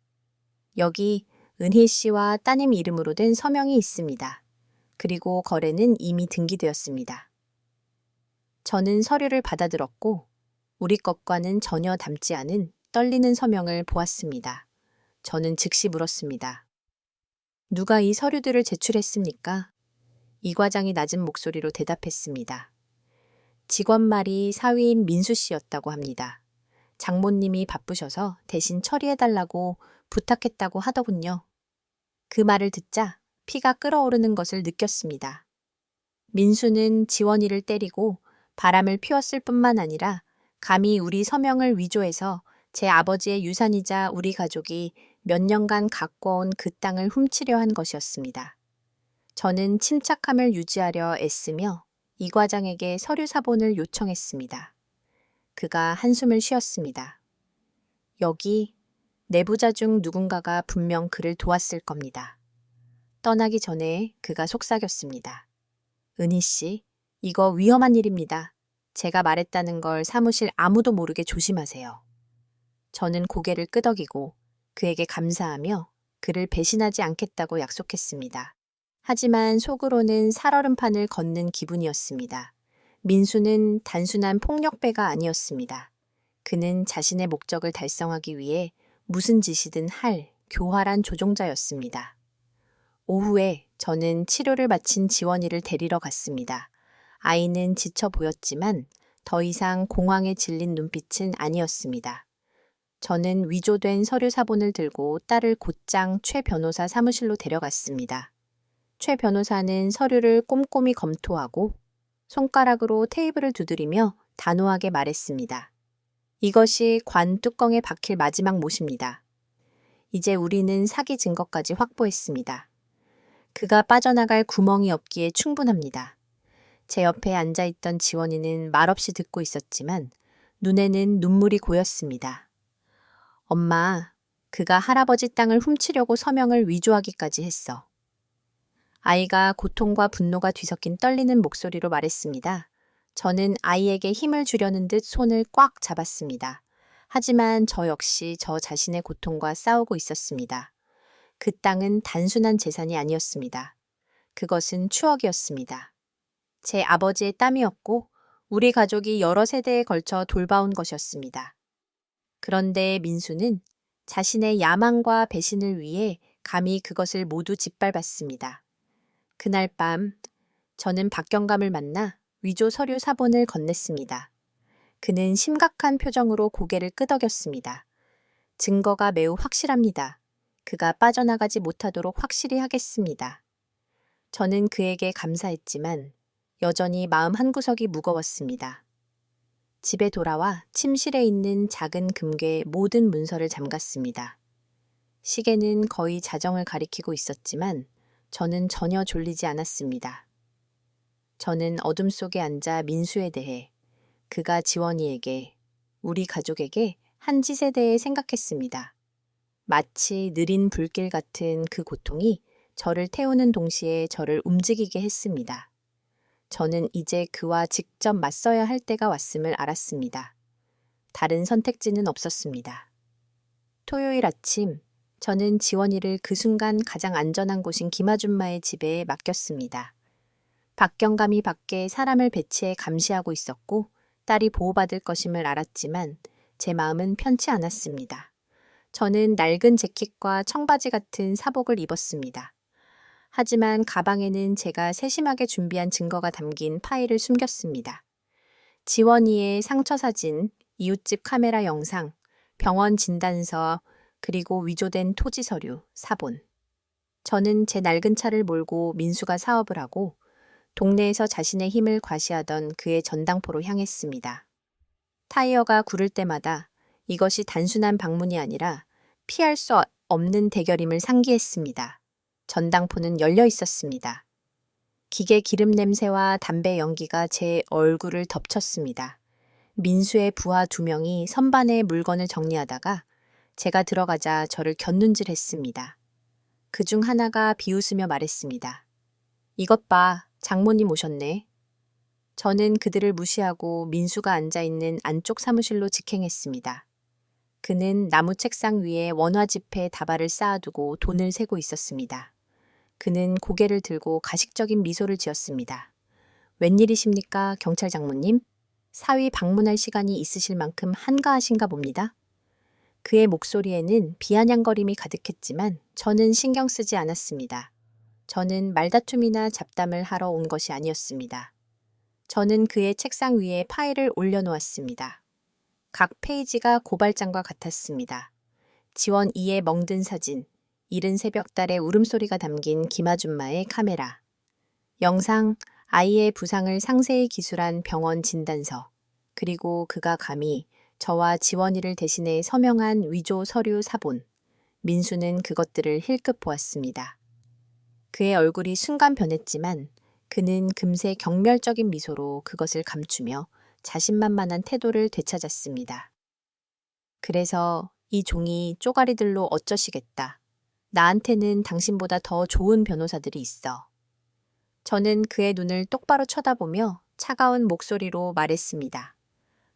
여기 은희 씨와 따님 이름으로 된 서명이 있습니다. 그리고 거래는 이미 등기되었습니다. 저는 서류를 받아들었고 우리 것과는 전혀 닮지 않은 떨리는 서명을 보았습니다. 저는 즉시 물었습니다. 누가 이 서류들을 제출했습니까? 이 과장이 낮은 목소리로 대답했습니다. 직원 말이 사위인 민수 씨였다고 합니다. 장모님이 바쁘셔서 대신 처리해달라고 부탁했다고 하더군요. 그 말을 듣자 피가 끓어오르는 것을 느꼈습니다. 민수는 지원이를 때리고 바람을 피웠을 뿐만 아니라 감히 우리 서명을 위조해서 제 아버지의 유산이자 우리 가족이 몇 년간 가꿔온 그 땅을 훔치려 한 것이었습니다. 저는 침착함을 유지하려 애쓰며 이 과장에게 서류 사본을 요청했습니다. 그가 한숨을 쉬었습니다. 여기 내부자 중 누군가가 분명 그를 도왔을 겁니다. 떠나기 전에 그가 속삭였습니다. 은희 씨, 이거 위험한 일입니다. 제가 말했다는 걸 사무실 아무도 모르게 조심하세요. 저는 고개를 끄덕이고 그에게 감사하며 그를 배신하지 않겠다고 약속했습니다. 하지만 속으로는 살얼음판을 걷는 기분이었습니다. 민수는 단순한 폭력배가 아니었습니다. 그는 자신의 목적을 달성하기 위해 무슨 짓이든 할 교활한 조종자였습니다. 오후에 저는 치료를 마친 지원이를 데리러 갔습니다. 아이는 지쳐 보였지만 더 이상 공황에 질린 눈빛은 아니었습니다. 저는 위조된 서류 사본을 들고 딸을 곧장 최 변호사 사무실로 데려갔습니다. 최 변호사는 서류를 꼼꼼히 검토하고 손가락으로 테이블을 두드리며 단호하게 말했습니다. 이것이 관 뚜껑에 박힐 마지막 못입니다. 이제 우리는 사기 증거까지 확보했습니다. 그가 빠져나갈 구멍이 없기에 충분합니다. 제 옆에 앉아있던 지원이는 말없이 듣고 있었지만 눈에는 눈물이 고였습니다. 엄마, 그가 할아버지 땅을 훔치려고 서명을 위조하기까지 했어. 아이가 고통과 분노가 뒤섞인 떨리는 목소리로 말했습니다. 저는 아이에게 힘을 주려는 듯 손을 꽉 잡았습니다. 하지만 저 역시 저 자신의 고통과 싸우고 있었습니다. 그 땅은 단순한 재산이 아니었습니다. 그것은 추억이었습니다. 제 아버지의 땀이었고 우리 가족이 여러 세대에 걸쳐 돌봐온 것이었습니다. 그런데 민수는 자신의 야망과 배신을 위해 감히 그것을 모두 짓밟았습니다. 그날 밤 저는 박경감을 만나 위조 서류 사본을 건넸습니다. 그는 심각한 표정으로 고개를 끄덕였습니다. 증거가 매우 확실합니다. 그가 빠져나가지 못하도록 확실히 하겠습니다. 저는 그에게 감사했지만 여전히 마음 한구석이 무거웠습니다. 집에 돌아와 침실에 있는 작은 금괴의 모든 문서를 잠갔습니다. 시계는 거의 자정을 가리키고 있었지만 저는 전혀 졸리지 않았습니다. 저는 어둠 속에 앉아 민수에 대해, 그가 지원이에게, 우리 가족에게 한 짓에 대해 생각했습니다. 마치 느린 불길 같은 그 고통이 저를 태우는 동시에 저를 움직이게 했습니다. 저는 이제 그와 직접 맞서야 할 때가 왔음을 알았습니다. 다른 선택지는 없었습니다. 토요일 아침, 저는 지원이를 그 순간 가장 안전한 곳인 김아줌마의 집에 맡겼습니다. 박경감이 밖에 사람을 배치해 감시하고 있었고 딸이 보호받을 것임을 알았지만 제 마음은 편치 않았습니다. 저는 낡은 재킷과 청바지 같은 사복을 입었습니다. 하지만 가방에는 제가 세심하게 준비한 증거가 담긴 파일을 숨겼습니다. 지원이의 상처 사진, 이웃집 카메라 영상, 병원 진단서, 그리고 위조된 토지 서류, 사본. 저는 제 낡은 차를 몰고 민수가 사업을 하고 동네에서 자신의 힘을 과시하던 그의 전당포로 향했습니다. 타이어가 구를 때마다 이것이 단순한 방문이 아니라 피할 수 없는 대결임을 상기했습니다. 전당포는 열려 있었습니다. 기계 기름 냄새와 담배 연기가 제 얼굴을 덮쳤습니다. 민수의 부하 2명이 선반에 물건을 정리하다가 제가 들어가자 저를 곁눈질했습니다. 그중 하나가 비웃으며 말했습니다. 이것 봐, 장모님 오셨네. 저는 그들을 무시하고 민수가 앉아있는 안쪽 사무실로 직행했습니다. 그는 나무 책상 위에 원화지폐 다발을 쌓아두고 돈을 세고 있었습니다. 그는 고개를 들고 가식적인 미소를 지었습니다. 웬일이십니까, 경찰 장모님? 사위 방문할 시간이 있으실 만큼 한가하신가 봅니다. 그의 목소리에는 비아냥거림이 가득했지만 저는 신경 쓰지 않았습니다. 저는 말다툼이나 잡담을 하러 온 것이 아니었습니다. 저는 그의 책상 위에 파일을 올려놓았습니다. 각 페이지가 고발장과 같았습니다. 지원 2의 멍든 사진, 이른 새벽달의 울음소리가 담긴 김아줌마의 카메라, 영상, 아이의 부상을 상세히 기술한 병원 진단서, 그리고 그가 감히 저와 지원이를 대신해 서명한 위조 서류 사본. 민수는 그것들을 힐끗 보았습니다. 그의 얼굴이 순간 변했지만 그는 금세 경멸적인 미소로 그것을 감추며 자신만만한 태도를 되찾았습니다. 그래서 이 종이 쪼가리들로 어쩌시겠다. 나한테는 당신보다 더 좋은 변호사들이 있어. 저는 그의 눈을 똑바로 쳐다보며 차가운 목소리로 말했습니다.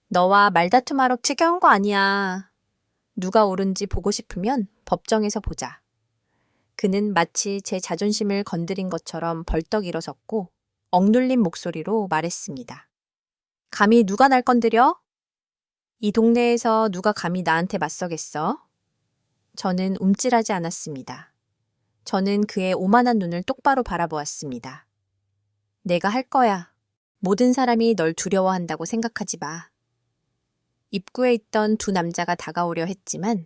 너와 말다툼하러 지겨운 거 아니야. 누가 옳은지 보고 싶으면 법정에서 보자. 그는 마치 제 자존심을 건드린 것처럼 벌떡 일어섰고 억눌린 목소리로 말했습니다. 감히 누가 날 건드려? 이 동네에서 누가 감히 나한테 맞서겠어? 저는 움찔하지 않았습니다. 저는 그의 오만한 눈을 똑바로 바라보았습니다. 내가 할 거야. 모든 사람이 널 두려워한다고 생각하지 마. 입구에 있던 2 남자가 다가오려 했지만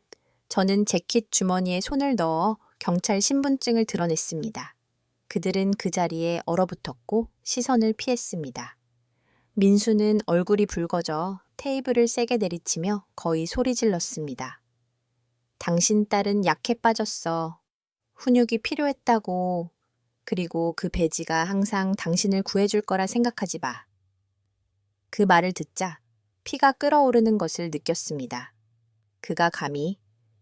저는 재킷 주머니에 손을 넣어 경찰 신분증을 드러냈습니다. 그들은 그 자리에 얼어붙었고 시선을 피했습니다. 민수는 얼굴이 붉어져 테이블을 세게 내리치며 거의 소리 질렀습니다. 당신 딸은 약해 빠졌어. 훈육이 필요했다고. 그리고 그 배지가 항상 당신을 구해줄 거라 생각하지 마. 그 말을 듣자 피가 끓어오르는 것을 느꼈습니다. 그가 감히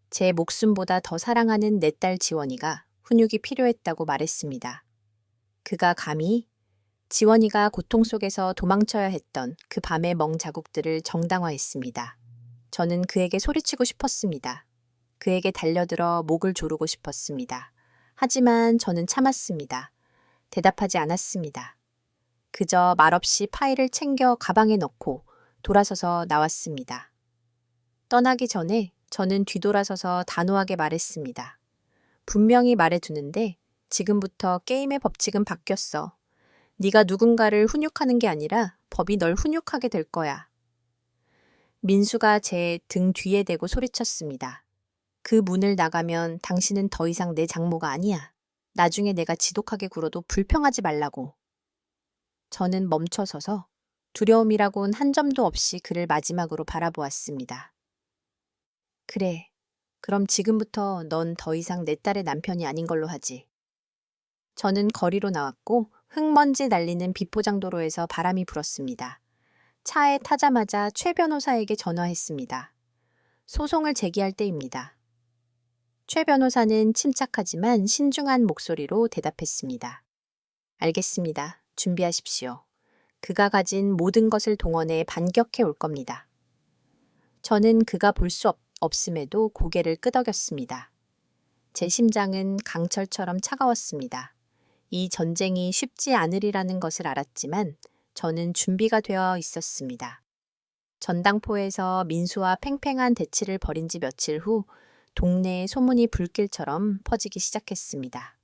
제 목숨보다 더 사랑하는 내 딸 지원이가 훈육이 필요했다고 말했습니다. 그가 감히 지원이가 고통 속에서 도망쳐야 했던 그 밤의 멍 자국들을 정당화했습니다. 저는 그에게 소리치고 싶었습니다. 그에게 달려들어 목을 조르고 싶었습니다. 하지만 저는 참았습니다. 대답하지 않았습니다. 그저 말없이 파일을 챙겨 가방에 넣고 돌아서서 나왔습니다. 떠나기 전에 저는 뒤돌아서서 단호하게 말했습니다. 분명히 말해두는데 지금부터 게임의 법칙은 바뀌었어. 네가 누군가를 훈육하는 게 아니라 법이 널 훈육하게 될 거야. 민수가 제 등 뒤에 대고 소리쳤습니다. 그 문을 나가면 당신은 더 이상 내 장모가 아니야. 나중에 내가 지독하게 굴어도 불평하지 말라고. 저는 멈춰서서 두려움이라곤 한 점도 없이 그를 마지막으로 바라보았습니다. 그래, 그럼 지금부터 넌 더 이상 내 딸의 남편이 아닌 걸로 하지. 저는 거리로 나왔고 흙먼지 날리는 비포장도로에서 바람이 불었습니다. 차에 타자마자 최 변호사에게 전화했습니다. 소송을 제기할 때입니다. 최 변호사는 침착하지만 신중한 목소리로 대답했습니다. 알겠습니다. 준비하십시오. 그가 가진 모든 것을 동원해 반격해 올 겁니다. 저는 그가 볼 수 없음에도 고개를 끄덕였습니다. 제 심장은 강철처럼 차가웠습니다. 이 전쟁이 쉽지 않으리라는 것을 알았지만 저는 준비가 되어 있었습니다. 전당포에서 민수와 팽팽한 대치를 벌인 지 며칠 후 동네에 소문이 불길처럼 퍼지기 시작했습니다.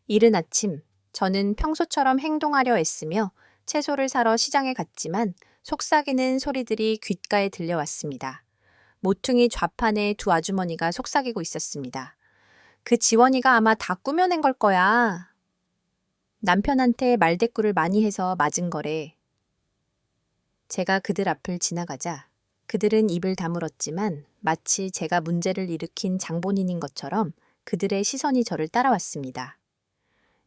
이른 아침 저는 평소처럼 행동하려 애쓰며 채소를 사러 시장에 갔지만 속삭이는 소리들이 귓가에 들려왔습니다. 모퉁이 좌판에 2 아주머니가 속삭이고 있었습니다. 그 지원이가 아마 다 꾸며낸 걸 거야. 남편한테 말대꾸를 많이 해서 맞은 거래. 제가 그들 앞을 지나가자 그들은 입을 다물었지만 마치 제가 문제를 일으킨 장본인인 것처럼 그들의 시선이 저를 따라왔습니다.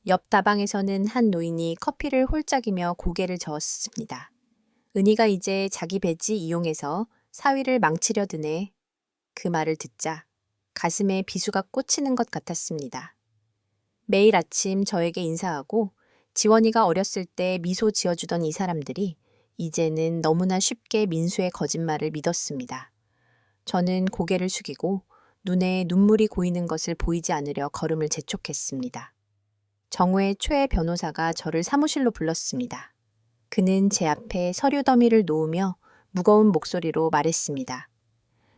옆 다방에서는 한 노인이 커피를 홀짝이며 고개를 저었습니다. 은희가 이제 자기 배지 이용해서 사위를 망치려 드네. 그 말을 듣자 가슴에 비수가 꽂히는 것 같았습니다. 매일 아침 저에게 인사하고 지원이가 어렸을 때 미소 지어주던 이 사람들이 이제는 너무나 쉽게 민수의 거짓말을 믿었습니다. 저는 고개를 숙이고 눈에 눈물이 고이는 것을 보이지 않으려 걸음을 재촉했습니다. 정우의 최 변호사가 저를 사무실로 불렀습니다. 그는 제 앞에 서류 더미를 놓으며 무거운 목소리로 말했습니다.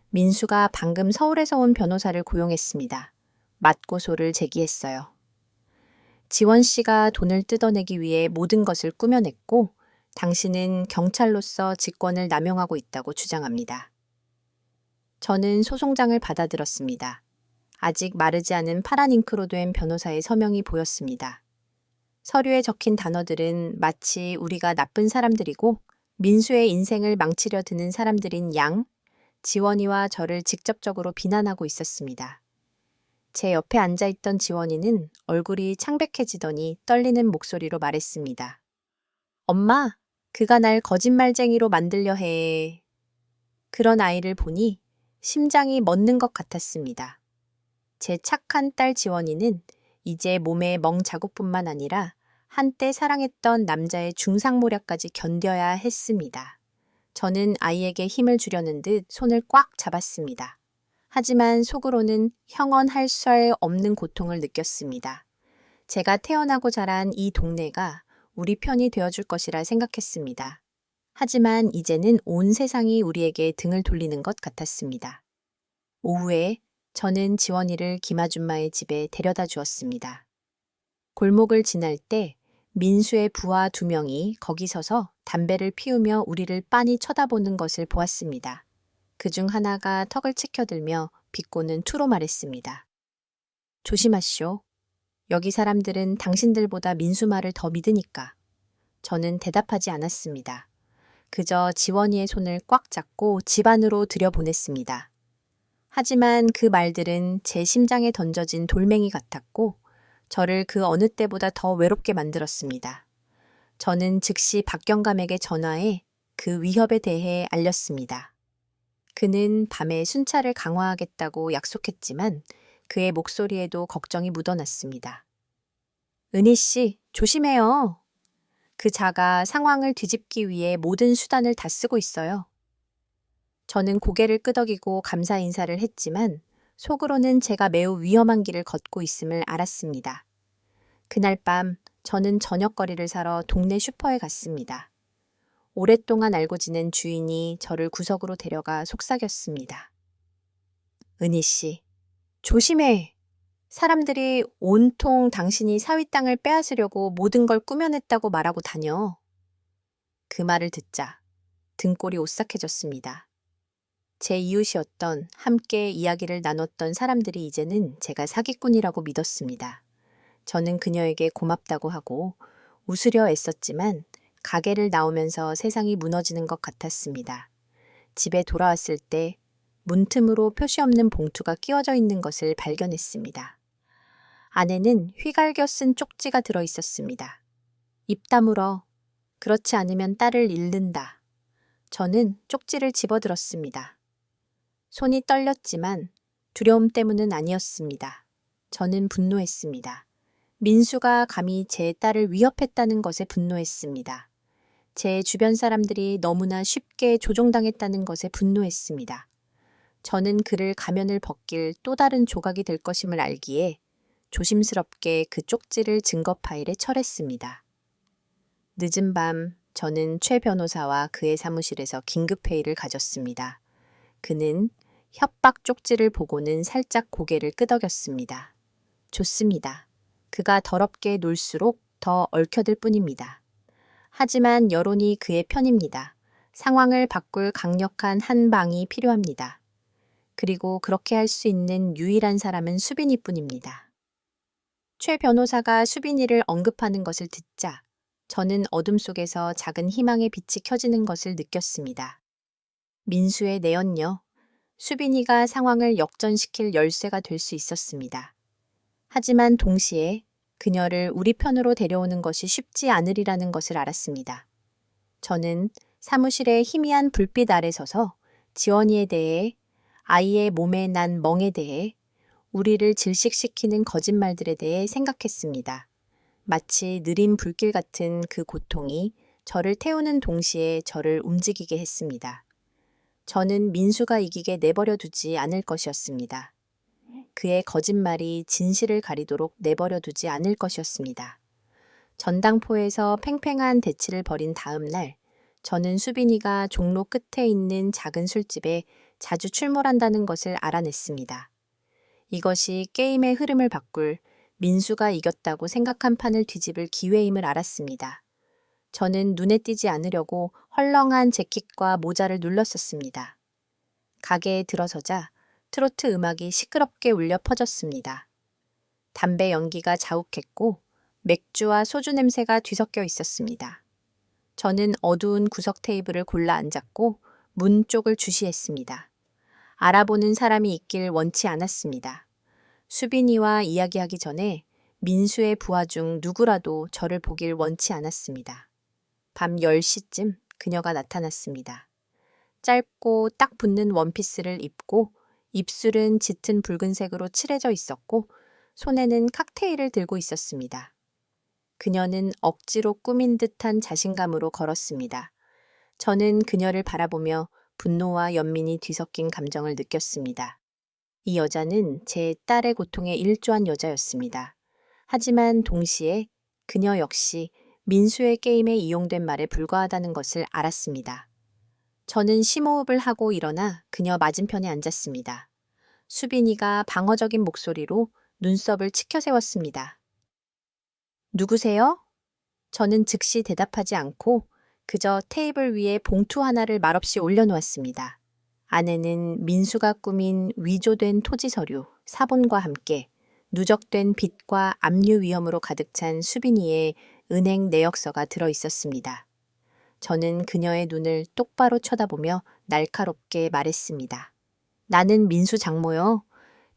민수가 방금 서울에서 온 변호사를 고용했습니다. 맞고소를 제기했어요. 지원 씨가 돈을 뜯어내기 위해 모든 것을 꾸며냈고 당신은 경찰로서 직권을 남용하고 있다고 주장합니다. 저는 소송장을 받아들었습니다. 아직 마르지 않은 파란 잉크로 된 변호사의 서명이 보였습니다. 서류에 적힌 단어들은 마치 우리가 나쁜 사람들이고 민수의 인생을 망치려 드는 사람들인 양, 지원이와 저를 직접적으로 비난하고 있었습니다. 제 옆에 앉아있던 지원이는 얼굴이 창백해지더니 떨리는 목소리로 말했습니다. 엄마, 그가 날 거짓말쟁이로 만들려 해. 그런 아이를 보니 심장이 멎는 것 같았습니다. 제 착한 딸 지원이는 이제 몸에 멍 자국뿐만 아니라 한때 사랑했던 남자의 중상모략까지 견뎌야 했습니다. 저는 아이에게 힘을 주려는 듯 손을 꽉 잡았습니다. 하지만 속으로는 형언할 수 없는 고통을 느꼈습니다. 제가 태어나고 자란 이 동네가 우리 편이 되어줄 것이라 생각했습니다. 하지만 이제는 온 세상이 우리에게 등을 돌리는 것 같았습니다. 오후에 저는 지원이를 김아줌마의 집에 데려다 주었습니다. 골목을 지날 때 민수의 부하 2명이 거기 서서 담배를 피우며 우리를 빤히 쳐다보는 것을 보았습니다. 그중 하나가 턱을 치켜들며 비꼬는 투로 말했습니다. 조심하시오. 여기 사람들은 당신들보다 민수 말을 더 믿으니까. 저는 대답하지 않았습니다. 그저 지원이의 손을 꽉 잡고 집 안으로 들여보냈습니다. 하지만 그 말들은 제 심장에 던져진 돌멩이 같았고 저를 그 어느 때보다 더 외롭게 만들었습니다. 저는 즉시 박경감에게 전화해 그 위협에 대해 알렸습니다. 그는 밤에 순찰을 강화하겠다고 약속했지만 그의 목소리에도 걱정이 묻어났습니다. 은희 씨, 조심해요. 그 자가 상황을 뒤집기 위해 모든 수단을 다 쓰고 있어요. 저는 고개를 끄덕이고 감사 인사를 했지만 속으로는 제가 매우 위험한 길을 걷고 있음을 알았습니다. 그날 밤 저는 저녁거리를 사러 동네 슈퍼에 갔습니다. 오랫동안 알고 지낸 주인이 저를 구석으로 데려가 속삭였습니다. 은희 씨, 조심해. 사람들이 온통 당신이 사위 땅을 빼앗으려고 모든 걸 꾸며냈다고 말하고 다녀. 그 말을 듣자 등골이 오싹해졌습니다. 제 이웃이었던 함께 이야기를 나눴던 사람들이 이제는 제가 사기꾼이라고 믿었습니다. 저는 그녀에게 고맙다고 하고 웃으려 애썼지만 가게를 나오면서 세상이 무너지는 것 같았습니다. 집에 돌아왔을 때 문틈으로 표시 없는 봉투가 끼워져 있는 것을 발견했습니다. 안에는 휘갈겨 쓴 쪽지가 들어 있었습니다. 입 다물어. 그렇지 않으면 딸을 잃는다. 저는 쪽지를 집어들었습니다. 손이 떨렸지만 두려움 때문은 아니었습니다. 저는 분노했습니다. 민수가 감히 제 딸을 위협했다는 것에 분노했습니다. 제 주변 사람들이 너무나 쉽게 조종당했다는 것에 분노했습니다. 저는 그를 가면을 벗길 또 다른 조각이 될 것임을 알기에 조심스럽게 그 쪽지를 증거 파일에 철했습니다. 늦은 밤 저는 최 변호사와 그의 사무실에서 긴급회의를 가졌습니다. 그는 협박 쪽지를 보고는 살짝 고개를 끄덕였습니다. 좋습니다. 그가 더럽게 놀수록 더 얽혀들 뿐입니다. 하지만 여론이 그의 편입니다. 상황을 바꿀 강력한 한 방이 필요합니다. 그리고 그렇게 할 수 있는 유일한 사람은 수빈이뿐입니다. 최 변호사가 수빈이를 언급하는 것을 듣자 저는 어둠 속에서 작은 희망의 빛이 켜지는 것을 느꼈습니다. 민수의 내연녀, 수빈이가 상황을 역전시킬 열쇠가 될 수 있었습니다. 하지만 동시에 그녀를 우리 편으로 데려오는 것이 쉽지 않으리라는 것을 알았습니다. 저는 사무실의 희미한 불빛 아래 서서 지원이에 대해, 아이의 몸에 난 멍에 대해, 우리를 질식시키는 거짓말들에 대해 생각했습니다. 마치 느린 불길 같은 그 고통이 저를 태우는 동시에 저를 움직이게 했습니다. 저는 민수가 이기게 내버려 두지 않을 것이었습니다. 그의 거짓말이 진실을 가리도록 내버려 두지 않을 것이었습니다. 전당포에서 팽팽한 대치를 벌인 다음 날, 저는 수빈이가 종로 끝에 있는 작은 술집에 자주 출몰한다는 것을 알아냈습니다. 이것이 게임의 흐름을 바꿀 민수가 이겼다고 생각한 판을 뒤집을 기회임을 알았습니다. 저는 눈에 띄지 않으려고 헐렁한 재킷과 모자를 눌렀었습니다. 가게에 들어서자 트로트 음악이 시끄럽게 울려 퍼졌습니다. 담배 연기가 자욱했고 맥주와 소주 냄새가 뒤섞여 있었습니다. 저는 어두운 구석 테이블을 골라 앉았고 문 쪽을 주시했습니다. 알아보는 사람이 있길 원치 않았습니다. 수빈이와 이야기하기 전에 민수의 부하 중 누구라도 저를 보길 원치 않았습니다. 밤 10시쯤 그녀가 나타났습니다. 짧고 딱 붙는 원피스를 입고 입술은 짙은 붉은색으로 칠해져 있었고 손에는 칵테일을 들고 있었습니다. 그녀는 억지로 꾸민 듯한 자신감으로 걸었습니다. 저는 그녀를 바라보며 분노와 연민이 뒤섞인 감정을 느꼈습니다. 이 여자는 제 딸의 고통에 일조한 여자였습니다. 하지만 동시에 그녀 역시 민수의 게임에 이용된 말에 불과하다는 것을 알았습니다. 저는 심호흡을 하고 일어나 그녀 맞은편에 앉았습니다. 수빈이가 방어적인 목소리로 눈썹을 치켜 세웠습니다. 누구세요? 저는 즉시 대답하지 않고 그저 테이블 위에 봉투 하나를 말없이 올려놓았습니다. 안에는 민수가 꾸민 위조된 토지 서류, 사본과 함께 누적된 빚과 압류 위험으로 가득 찬 수빈이의 은행 내역서가 들어 있었습니다. 저는 그녀의 눈을 똑바로 쳐다보며 날카롭게 말했습니다. 나는 민수 장모요.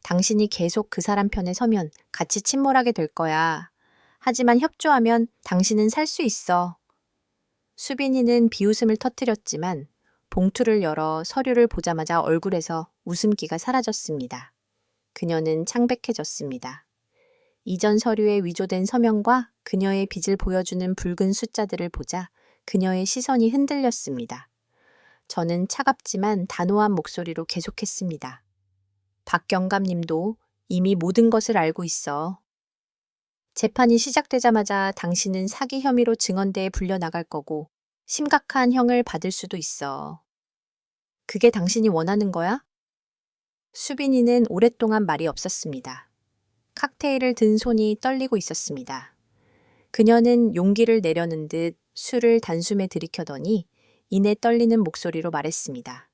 당신이 계속 그 사람 편에 서면 같이 침몰하게 될 거야. 하지만 협조하면 당신은 살 수 있어. 수빈이는 비웃음을 터뜨렸지만 봉투를 열어 서류를 보자마자 얼굴에서 웃음기가 사라졌습니다. 그녀는 창백해졌습니다. 이전 서류에 위조된 서명과 그녀의 빚을 보여주는 붉은 숫자들을 보자 그녀의 시선이 흔들렸습니다. 저는 차갑지만 단호한 목소리로 계속했습니다. 박경감님도 이미 모든 것을 알고 있어. 재판이 시작되자마자 당신은 사기 혐의로 증언대에 불려나갈 거고 심각한 형을 받을 수도 있어. 그게 당신이 원하는 거야? 수빈이는 오랫동안 말이 없었습니다. 칵테일을 든 손이 떨리고 있었습니다. 그녀는 용기를 내려는 듯 술을 단숨에 들이켜더니 이내 떨리는 목소리로 말했습니다.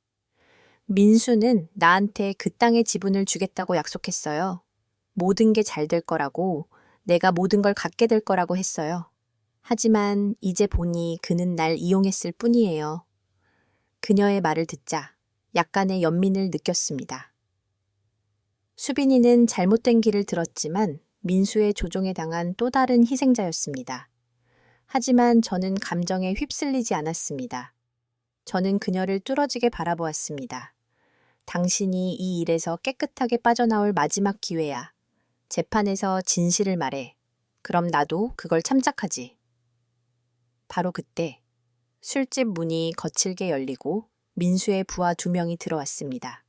민수는 나한테 그 땅의 지분을 주겠다고 약속했어요. 모든 게 잘 될 거라고, 내가 모든 걸 갖게 될 거라고 했어요. 하지만 이제 보니 그는 날 이용했을 뿐이에요. 그녀의 말을 듣자 약간의 연민을 느꼈습니다. 수빈이는 잘못된 길을 들었지만 민수의 조종에 당한 또 다른 희생자였습니다. 하지만 저는 감정에 휩쓸리지 않았습니다. 저는 그녀를 뚫어지게 바라보았습니다. 당신이 이 일에서 깨끗하게 빠져나올 마지막 기회야. 재판에서 진실을 말해. 그럼 나도 그걸 참작하지. 바로 그때 술집 문이 거칠게 열리고 민수의 부하 2명이 들어왔습니다.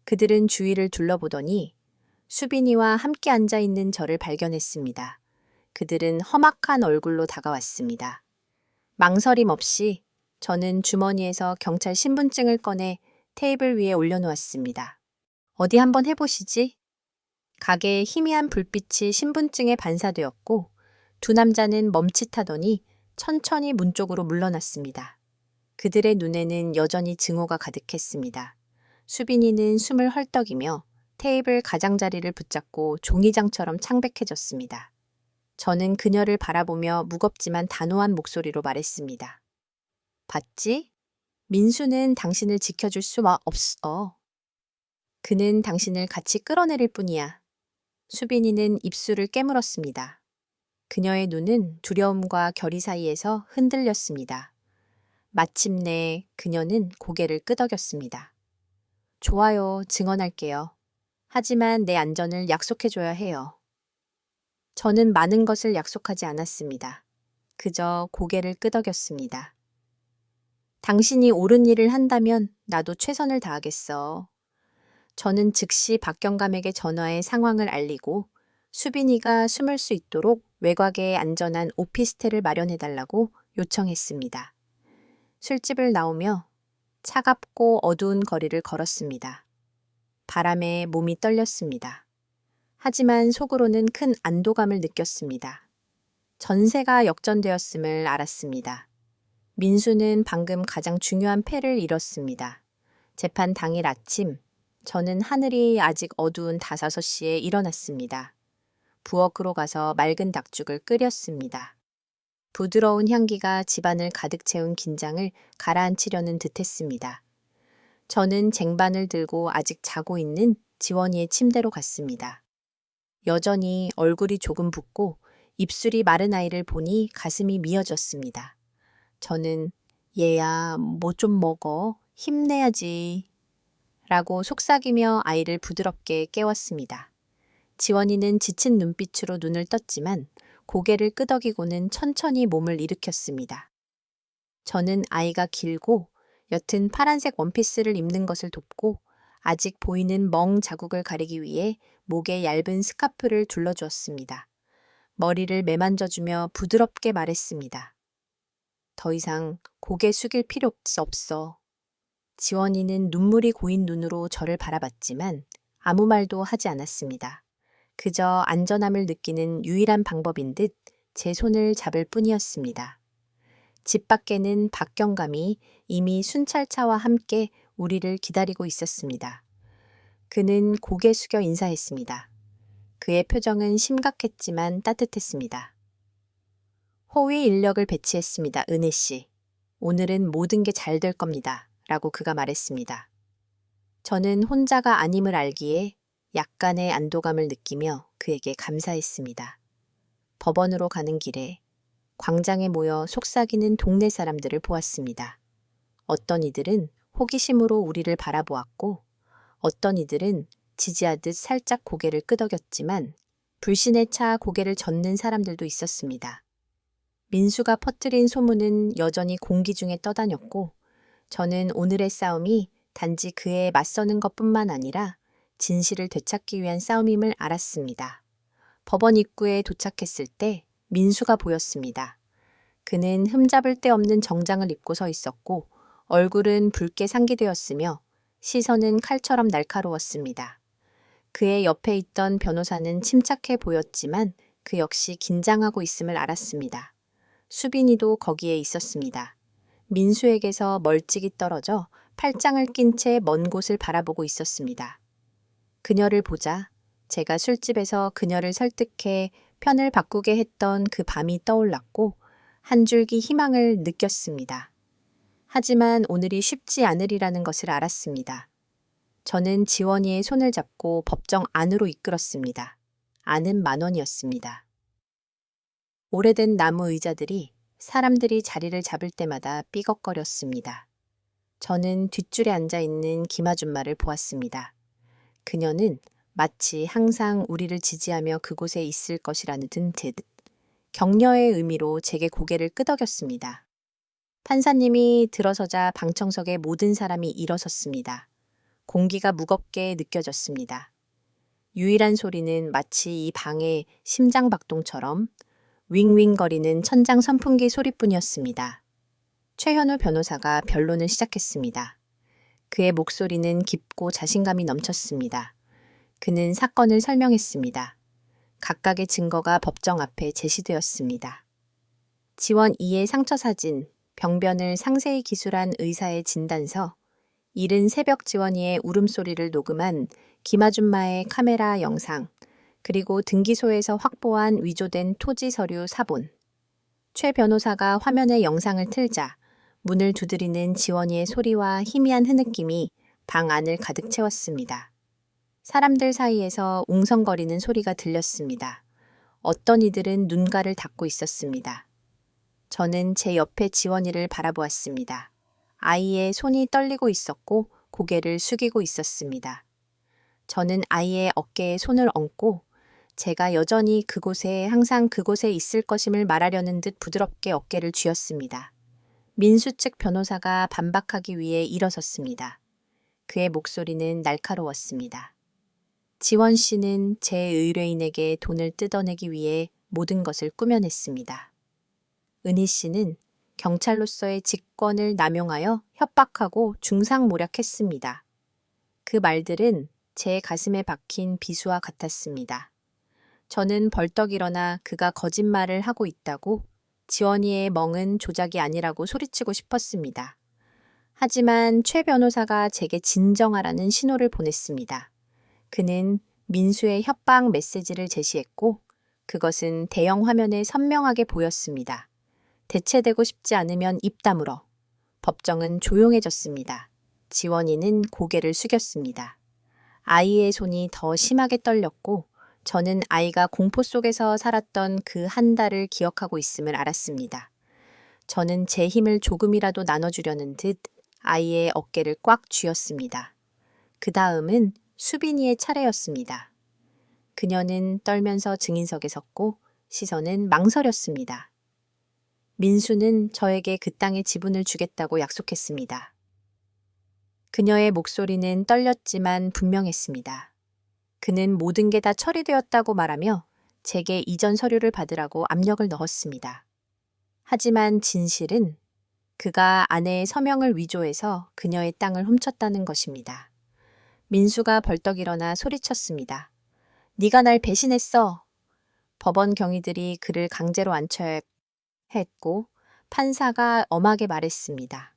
그들은 주위를 둘러보더니 수빈이와 함께 앉아있는 저를 발견했습니다. 그들은 험악한 얼굴로 다가왔습니다. 망설임 없이 저는 주머니에서 경찰 신분증을 꺼내 테이블 위에 올려놓았습니다. 어디 한번 해보시지? 가게의 희미한 불빛이 신분증에 반사되었고 두 남자는 멈칫하더니 천천히 문 쪽으로 물러났습니다. 그들의 눈에는 여전히 증오가 가득했습니다. 수빈이는 숨을 헐떡이며 테이블 가장자리를 붙잡고 종이장처럼 창백해졌습니다. 저는 그녀를 바라보며 무겁지만 단호한 목소리로 말했습니다. 봤지? 민수는 당신을 지켜줄 수 없어. 그는 당신을 같이 끌어내릴 뿐이야. 수빈이는 입술을 깨물었습니다. 그녀의 눈은 두려움과 결의 사이에서 흔들렸습니다. 마침내 그녀는 고개를 끄덕였습니다. 좋아요, 증언할게요. 하지만 내 안전을 약속해줘야 해요. 저는 많은 것을 약속하지 않았습니다. 그저 고개를 끄덕였습니다. 당신이 옳은 일을 한다면 나도 최선을 다하겠어. 저는 즉시 박경감에게 전화해 상황을 알리고 수빈이가 숨을 수 있도록 외곽에 안전한 오피스텔을 마련해달라고 요청했습니다. 술집을 나오며 차갑고 어두운 거리를 걸었습니다. 바람에 몸이 떨렸습니다. 하지만 속으로는 큰 안도감을 느꼈습니다. 전세가 역전되었음을 알았습니다. 민수는 방금 가장 중요한 패를 잃었습니다. 재판 당일 아침, 저는 하늘이 아직 어두운 5시에 일어났습니다. 부엌으로 가서 맑은 닭죽을 끓였습니다. 부드러운 향기가 집안을 가득 채운 긴장을 가라앉히려는 듯했습니다. 저는 쟁반을 들고 아직 자고 있는 지원이의 침대로 갔습니다. 여전히 얼굴이 조금 붓고 입술이 마른 아이를 보니 가슴이 미어졌습니다. 저는 얘야, 뭐 좀 먹어. 힘내야지. 라고 속삭이며 아이를 부드럽게 깨웠습니다. 지원이는 지친 눈빛으로 눈을 떴지만 고개를 끄덕이고는 천천히 몸을 일으켰습니다. 저는 아이가 길고 옅은 파란색 원피스를 입는 것을 돕고 아직 보이는 멍 자국을 가리기 위해 목에 얇은 스카프를 둘러주었습니다. 머리를 매만져주며 부드럽게 말했습니다. 더 이상 고개 숙일 필요 없어. 지원이는 눈물이 고인 눈으로 저를 바라봤지만 아무 말도 하지 않았습니다. 그저 안전함을 느끼는 유일한 방법인 듯 제 손을 잡을 뿐이었습니다. 집 밖에는 박경감이 이미 순찰차와 함께 우리를 기다리고 있었습니다. 그는 고개 숙여 인사했습니다. 그의 표정은 심각했지만 따뜻했습니다. 호위 인력을 배치했습니다, 은혜 씨. 오늘은 모든 게 잘 될 겁니다. 라고 그가 말했습니다. 저는 혼자가 아님을 알기에 약간의 안도감을 느끼며 그에게 감사했습니다. 법원으로 가는 길에 광장에 모여 속삭이는 동네 사람들을 보았습니다. 어떤 이들은 호기심으로 우리를 바라보았고 어떤 이들은 지지하듯 살짝 고개를 끄덕였지만 불신에 차 고개를 젓는 사람들도 있었습니다. 민수가 퍼뜨린 소문은 여전히 공기 중에 떠다녔고 저는 오늘의 싸움이 단지 그에 맞서는 것뿐만 아니라 진실을 되찾기 위한 싸움임을 알았습니다. 법원 입구에 도착했을 때 민수가 보였습니다. 그는 흠잡을 데 없는 정장을 입고 서 있었고 얼굴은 붉게 상기되었으며 시선은 칼처럼 날카로웠습니다. 그의 옆에 있던 변호사는 침착해 보였지만 그 역시 긴장하고 있음을 알았습니다. 수빈이도 거기에 있었습니다. 민수에게서 멀찍이 떨어져 팔짱을 낀 채 먼 곳을 바라보고 있었습니다. 그녀를 보자 제가 술집에서 그녀를 설득해 편을 바꾸게 했던 그 밤이 떠올랐고 한 줄기 희망을 느꼈습니다. 하지만 오늘이 쉽지 않으리라는 것을 알았습니다. 저는 지원이의 손을 잡고 법정 안으로 이끌었습니다. 안은 10,000원이었습니다. 오래된 나무 의자들이 사람들이 자리를 잡을 때마다 삐걱거렸습니다. 저는 뒷줄에 앉아있는 김아줌마를 보았습니다. 그녀는 마치 항상 우리를 지지하며 그곳에 있을 것이라는 듯 격려의 의미로 제게 고개를 끄덕였습니다. 판사님이 들어서자 방청석의 모든 사람이 일어섰습니다. 공기가 무겁게 느껴졌습니다. 유일한 소리는 마치 이 방의 심장박동처럼 윙윙거리는 천장 선풍기 소리뿐이었습니다. 최현우 변호사가 변론을 시작했습니다. 그의 목소리는 깊고 자신감이 넘쳤습니다. 그는 사건을 설명했습니다. 각각의 증거가 법정 앞에 제시되었습니다. 지원 2의 상처 사진, 병변을 상세히 기술한 의사의 진단서, 이른 새벽 지원이의 울음소리를 녹음한 김아줌마의 카메라 영상, 그리고 등기소에서 확보한 위조된 토지 서류 사본. 최 변호사가 화면에 영상을 틀자 문을 두드리는 지원이의 소리와 희미한 흐느낌이 방 안을 가득 채웠습니다. 사람들 사이에서 웅성거리는 소리가 들렸습니다. 어떤 이들은 눈가를 닫고 있었습니다. 저는 제 옆에 지원이를 바라보았습니다. 아이의 손이 떨리고 있었고 고개를 숙이고 있었습니다. 저는 아이의 어깨에 손을 얹고 제가 여전히 그곳에 항상 그곳에 있을 것임을 말하려는 듯 부드럽게 어깨를 쥐었습니다. 민수 측 변호사가 반박하기 위해 일어섰습니다. 그의 목소리는 날카로웠습니다. 지원 씨는 제 의뢰인에게 돈을 뜯어내기 위해 모든 것을 꾸며냈습니다. 은희 씨는 경찰로서의 직권을 남용하여 협박하고 중상모략했습니다. 그 말들은 제 가슴에 박힌 비수와 같았습니다. 저는 벌떡 일어나 그가 거짓말을 하고 있다고 지원이의 멍은 조작이 아니라고 소리치고 싶었습니다. 하지만 최 변호사가 제게 진정하라는 신호를 보냈습니다. 그는 민수의 협박 메시지를 제시했고 그것은 대형 화면에 선명하게 보였습니다. 대체되고 싶지 않으면 입 다물어. 법정은 조용해졌습니다. 지원이는 고개를 숙였습니다. 아이의 손이 더 심하게 떨렸고 저는 아이가 공포 속에서 살았던 그 한 달을 기억하고 있음을 알았습니다. 저는 제 힘을 조금이라도 나눠주려는 듯 아이의 어깨를 꽉 쥐었습니다. 그 다음은 수빈이의 차례였습니다. 그녀는 떨면서 증인석에 섰고 시선은 망설였습니다. 민수는 저에게 그 땅의 지분을 주겠다고 약속했습니다. 그녀의 목소리는 떨렸지만 분명했습니다. 그는 모든 게 다 처리되었다고 말하며 제게 이전 서류를 받으라고 압력을 넣었습니다. 하지만 진실은 그가 아내의 서명을 위조해서 그녀의 땅을 훔쳤다는 것입니다. 민수가 벌떡 일어나 소리쳤습니다. 네가 날 배신했어. 법원 경위들이 그를 강제로 앉혀야 했고 판사가 엄하게 말했습니다.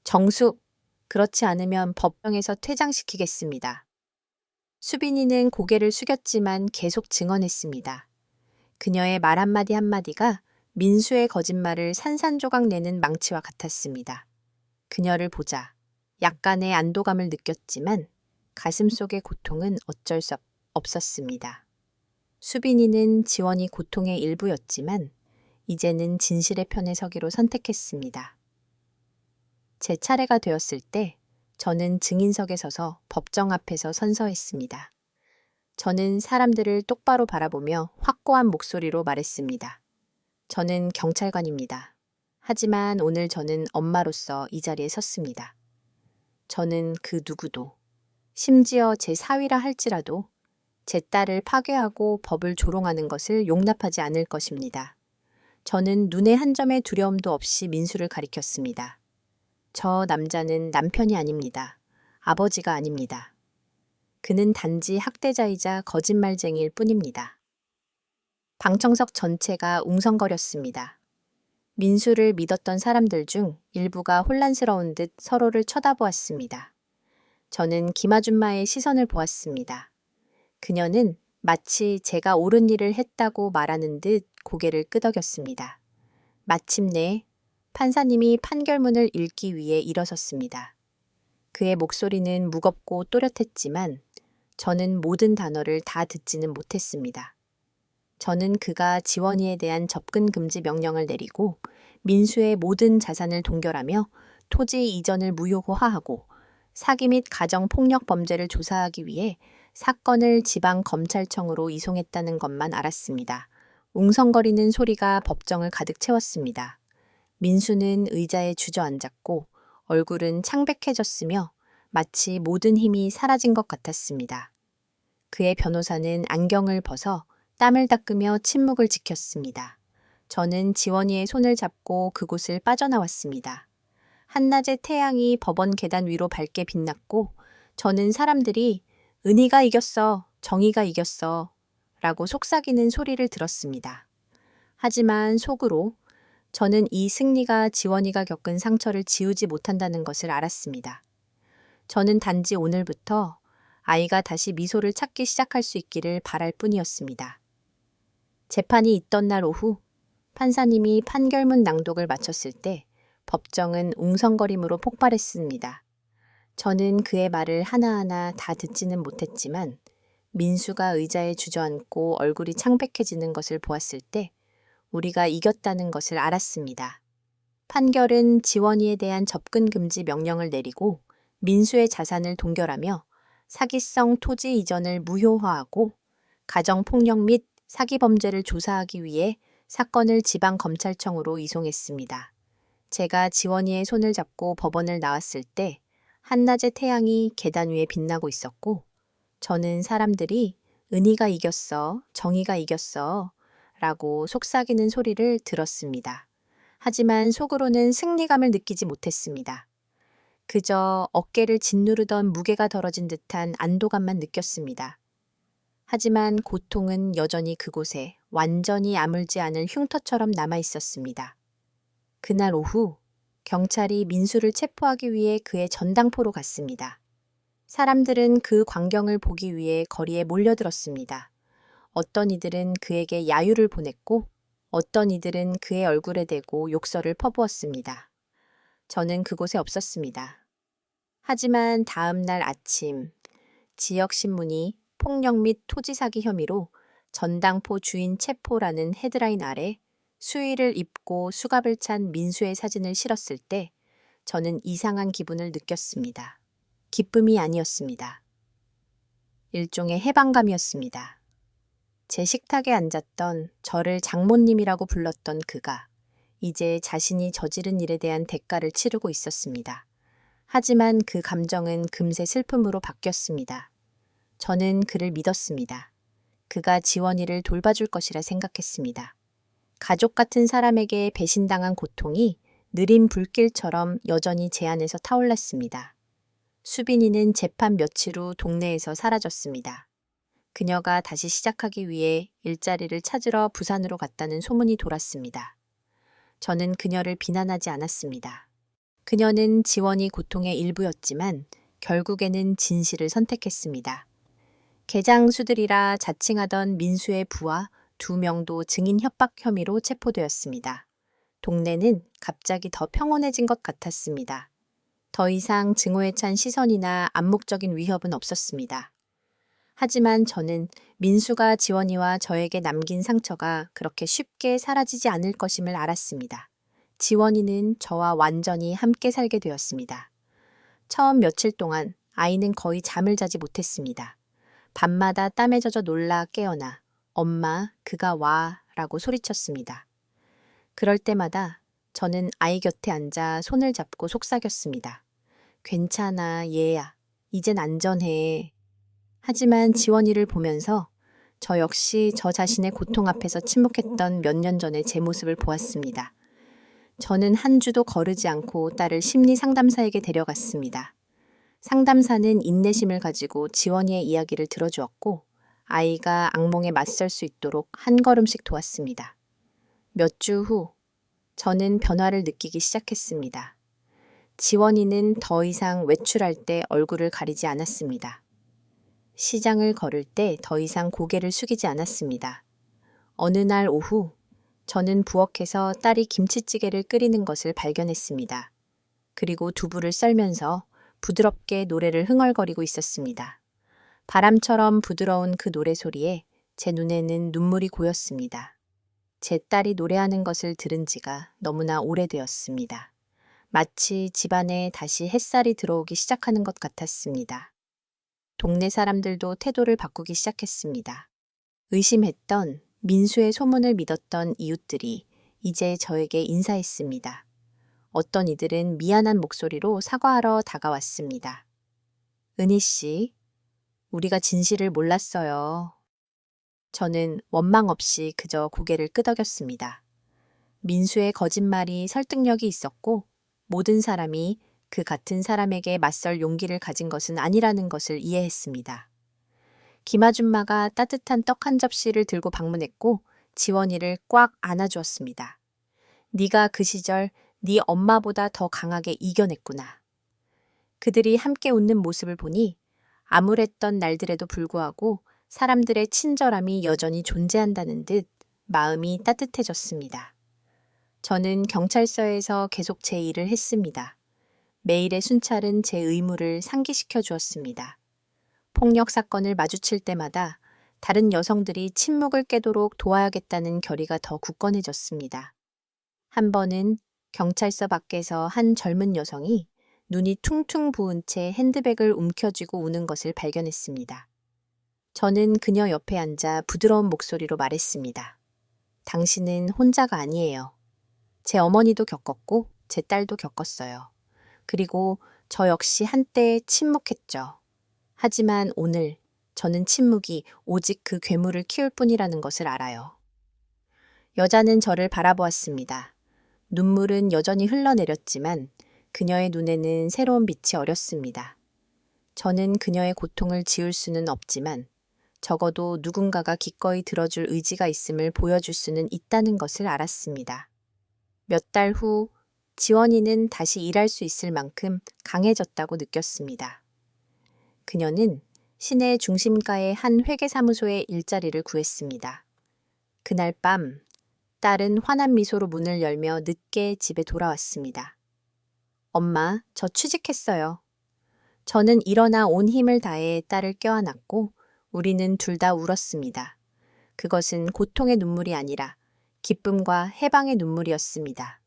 정숙, 그렇지 않으면 법정에서 퇴장시키겠습니다. 수빈이는 고개를 숙였지만 계속 증언했습니다. 그녀의 말 한마디 한마디가 민수의 거짓말을 산산조각 내는 망치와 같았습니다. 그녀를 보자 약간의 안도감을 느꼈지만 가슴속의 고통은 어쩔 수 없었습니다. 수빈이는 지원이 고통의 일부였지만 이제는 진실의 편에 서기로 선택했습니다. 제 차례가 되었을 때 저는 증인석에 서서 법정 앞에서 선서했습니다. 저는 사람들을 똑바로 바라보며 확고한 목소리로 말했습니다. 저는 경찰관입니다. 하지만 오늘 저는 엄마로서 이 자리에 섰습니다. 저는 그 누구도, 심지어 제 사위라 할지라도 제 딸을 파괴하고 법을 조롱하는 것을 용납하지 않을 것입니다. 저는 눈의 한 점의 두려움도 없이 민수를 가리켰습니다. 저 남자는 남편이 아닙니다. 아버지가 아닙니다. 그는 단지 학대자이자 거짓말쟁이일 뿐입니다. 방청석 전체가 웅성거렸습니다. 민수를 믿었던 사람들 중 일부가 혼란스러운 듯 서로를 쳐다보았습니다. 저는 김아줌마의 시선을 보았습니다. 그녀는 마치 제가 옳은 일을 했다고 말하는 듯 고개를 끄덕였습니다. 마침내 판사님이 판결문을 읽기 위해 일어섰습니다. 그의 목소리는 무겁고 또렷했지만 저는 모든 단어를 다 듣지는 못했습니다. 저는 그가 지원이에 대한 접근 금지 명령을 내리고 민수의 모든 자산을 동결하며 토지 이전을 무효화하고 사기 및 가정폭력 범죄를 조사하기 위해 사건을 지방검찰청으로 이송했다는 것만 알았습니다. 웅성거리는 소리가 법정을 가득 채웠습니다. 민수는 의자에 주저앉았고 얼굴은 창백해졌으며 마치 모든 힘이 사라진 것 같았습니다. 그의 변호사는 안경을 벗어 땀을 닦으며 침묵을 지켰습니다. 저는 지원이의 손을 잡고 그곳을 빠져나왔습니다. 한낮의 태양이 법원 계단 위로 밝게 빛났고 저는 사람들이 은희가 이겼어, 정의가 이겼어 라고 속삭이는 소리를 들었습니다. 하지만 속으로 저는 이 승리가 지원이가 겪은 상처를 지우지 못한다는 것을 알았습니다. 저는 단지 오늘부터 아이가 다시 미소를 찾기 시작할 수 있기를 바랄 뿐이었습니다. 재판이 있던 날 오후 판사님이 판결문 낭독을 마쳤을 때 법정은 웅성거림으로 폭발했습니다. 저는 그의 말을 하나하나 다 듣지는 못했지만 민수가 의자에 주저앉고 얼굴이 창백해지는 것을 보았을 때 우리가 이겼다는 것을 알았습니다. 판결은 지원이에 대한 접근 금지 명령을 내리고 민수의 자산을 동결하며 사기성 토지 이전을 무효화하고 가정폭력 및 사기 범죄를 조사하기 위해 사건을 지방검찰청으로 이송했습니다. 제가 지원이의 손을 잡고 법원을 나왔을 때 한낮의 태양이 계단 위에 빛나고 있었고 저는 사람들이 은희가 이겼어, 정의가 이겼어 라고 속삭이는 소리를 들었습니다. 하지만 속으로는 승리감을 느끼지 못했습니다. 그저 어깨를 짓누르던 무게가 덜어진 듯한 안도감만 느꼈습니다. 하지만 고통은 여전히 그곳에 완전히 아물지 않을 흉터처럼 남아 있었습니다. 그날 오후 경찰이 민수를 체포하기 위해 그의 전당포로 갔습니다. 사람들은 그 광경을 보기 위해 거리에 몰려들었습니다. 어떤 이들은 그에게 야유를 보냈고 어떤 이들은 그의 얼굴에 대고 욕설을 퍼부었습니다. 저는 그곳에 없었습니다. 하지만 다음 날 아침 지역신문이 폭력 및 토지 사기 혐의로 전당포 주인 체포라는 헤드라인 아래 수의를 입고 수갑을 찬 민수의 사진을 실었을 때 저는 이상한 기분을 느꼈습니다. 기쁨이 아니었습니다. 일종의 해방감이었습니다. 제 식탁에 앉았던 저를 장모님이라고 불렀던 그가 이제 자신이 저지른 일에 대한 대가를 치르고 있었습니다. 하지만 그 감정은 금세 슬픔으로 바뀌었습니다. 저는 그를 믿었습니다. 그가 지원이를 돌봐줄 것이라 생각했습니다. 가족 같은 사람에게 배신당한 고통이 느린 불길처럼 여전히 제 안에서 타올랐습니다. 수빈이는 재판 며칠 후 동네에서 사라졌습니다. 그녀가 다시 시작하기 위해 일자리를 찾으러 부산으로 갔다는 소문이 돌았습니다. 저는 그녀를 비난하지 않았습니다. 그녀는 지원이 고통의 일부였지만 결국에는 진실을 선택했습니다. 개장수들이라 자칭하던 민수의 부하 2명도 증인 협박 혐의로 체포되었습니다. 동네는 갑자기 더 평온해진 것 같았습니다. 더 이상 증오에 찬 시선이나 암묵적인 위협은 없었습니다. 하지만 저는 민수가 지원이와 저에게 남긴 상처가 그렇게 쉽게 사라지지 않을 것임을 알았습니다. 지원이는 저와 완전히 함께 살게 되었습니다. 처음 며칠 동안 아이는 거의 잠을 자지 못했습니다. 밤마다 땀에 젖어 놀라 깨어나 엄마, 그가 와 라고 소리쳤습니다. 그럴 때마다 저는 아이 곁에 앉아 손을 잡고 속삭였습니다. 괜찮아, 얘야. 이젠 안전해. 하지만 지원이를 보면서 저 역시 저 자신의 고통 앞에서 침묵했던 몇 년 전의 제 모습을 보았습니다. 저는 한 주도 거르지 않고 딸을 심리 상담사에게 데려갔습니다. 상담사는 인내심을 가지고 지원이의 이야기를 들어주었고 아이가 악몽에 맞설 수 있도록 한 걸음씩 도왔습니다. 몇 주 후 저는 변화를 느끼기 시작했습니다. 지원이는 더 이상 외출할 때 얼굴을 가리지 않았습니다. 시장을 걸을 때 더 이상 고개를 숙이지 않았습니다. 어느 날 오후 저는 부엌에서 딸이 김치찌개를 끓이는 것을 발견했습니다. 그리고 두부를 썰면서 부드럽게 노래를 흥얼거리고 있었습니다. 바람처럼 부드러운 그 노래 소리에 제 눈에는 눈물이 고였습니다. 제 딸이 노래하는 것을 들은 지가 너무나 오래되었습니다. 마치 집안에 다시 햇살이 들어오기 시작하는 것 같았습니다. 동네 사람들도 태도를 바꾸기 시작했습니다. 의심했던 민수의 소문을 믿었던 이웃들이 이제 저에게 인사했습니다. 어떤 이들은 미안한 목소리로 사과하러 다가왔습니다. 은희 씨, 우리가 진실을 몰랐어요. 저는 원망 없이 그저 고개를 끄덕였습니다. 민수의 거짓말이 설득력이 있었고 모든 사람이 그 같은 사람에게 맞설 용기를 가진 것은 아니라는 것을 이해했습니다. 김아줌마가 따뜻한 떡 한 접시를 들고 방문했고 지원이를 꽉 안아주었습니다. 네가 그 시절 네 엄마보다 더 강하게 이겨냈구나. 그들이 함께 웃는 모습을 보니 암울했던 날들에도 불구하고 사람들의 친절함이 여전히 존재한다는 듯 마음이 따뜻해졌습니다. 저는 경찰서에서 계속 제 일을 했습니다. 매일의 순찰은 제 의무를 상기시켜 주었습니다. 폭력 사건을 마주칠 때마다 다른 여성들이 침묵을 깨도록 도와야겠다는 결의가 더 굳건해졌습니다. 한 번은 경찰서 밖에서 한 젊은 여성이 눈이 퉁퉁 부은 채 핸드백을 움켜쥐고 우는 것을 발견했습니다. 저는 그녀 옆에 앉아 부드러운 목소리로 말했습니다. 당신은 혼자가 아니에요. 제 어머니도 겪었고 제 딸도 겪었어요. 그리고 저 역시 한때 침묵했죠. 하지만 오늘 저는 침묵이 오직 그 괴물을 키울 뿐이라는 것을 알아요. 여자는 저를 바라보았습니다. 눈물은 여전히 흘러내렸지만 그녀의 눈에는 새로운 빛이 어렸습니다. 저는 그녀의 고통을 지울 수는 없지만 적어도 누군가가 기꺼이 들어줄 의지가 있음을 보여줄 수는 있다는 것을 알았습니다. 몇 달 후 지원이는 다시 일할 수 있을 만큼 강해졌다고 느꼈습니다. 그녀는 시내 중심가의 한 회계사무소에 일자리를 구했습니다. 그날 밤 딸은 환한 미소로 문을 열며 늦게 집에 돌아왔습니다. 엄마, 저 취직했어요. 저는 일어나 온 힘을 다해 딸을 껴안았고 우리는 둘 다 울었습니다. 그것은 고통의 눈물이 아니라 기쁨과 해방의 눈물이었습니다.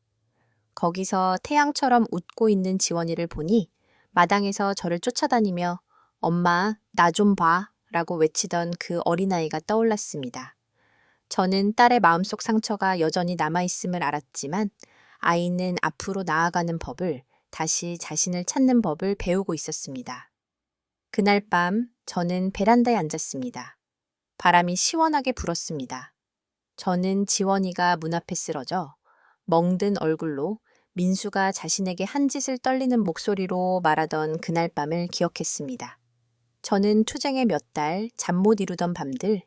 거기서 태양처럼 웃고 있는 지원이를 보니 마당에서 저를 쫓아다니며 엄마, 나 좀 봐 라고 외치던 그 어린아이가 떠올랐습니다. 저는 딸의 마음속 상처가 여전히 남아있음을 알았지만 아이는 앞으로 나아가는 법을, 다시 자신을 찾는 법을 배우고 있었습니다. 그날 밤 저는 베란다에 앉았습니다. 바람이 시원하게 불었습니다. 저는 지원이가 문 앞에 쓰러져 멍든 얼굴로 민수가 자신에게 한 짓을 떨리는 목소리로 말하던 그날 밤을 기억했습니다. 저는 투쟁의 몇 달, 잠 못 이루던 밤들,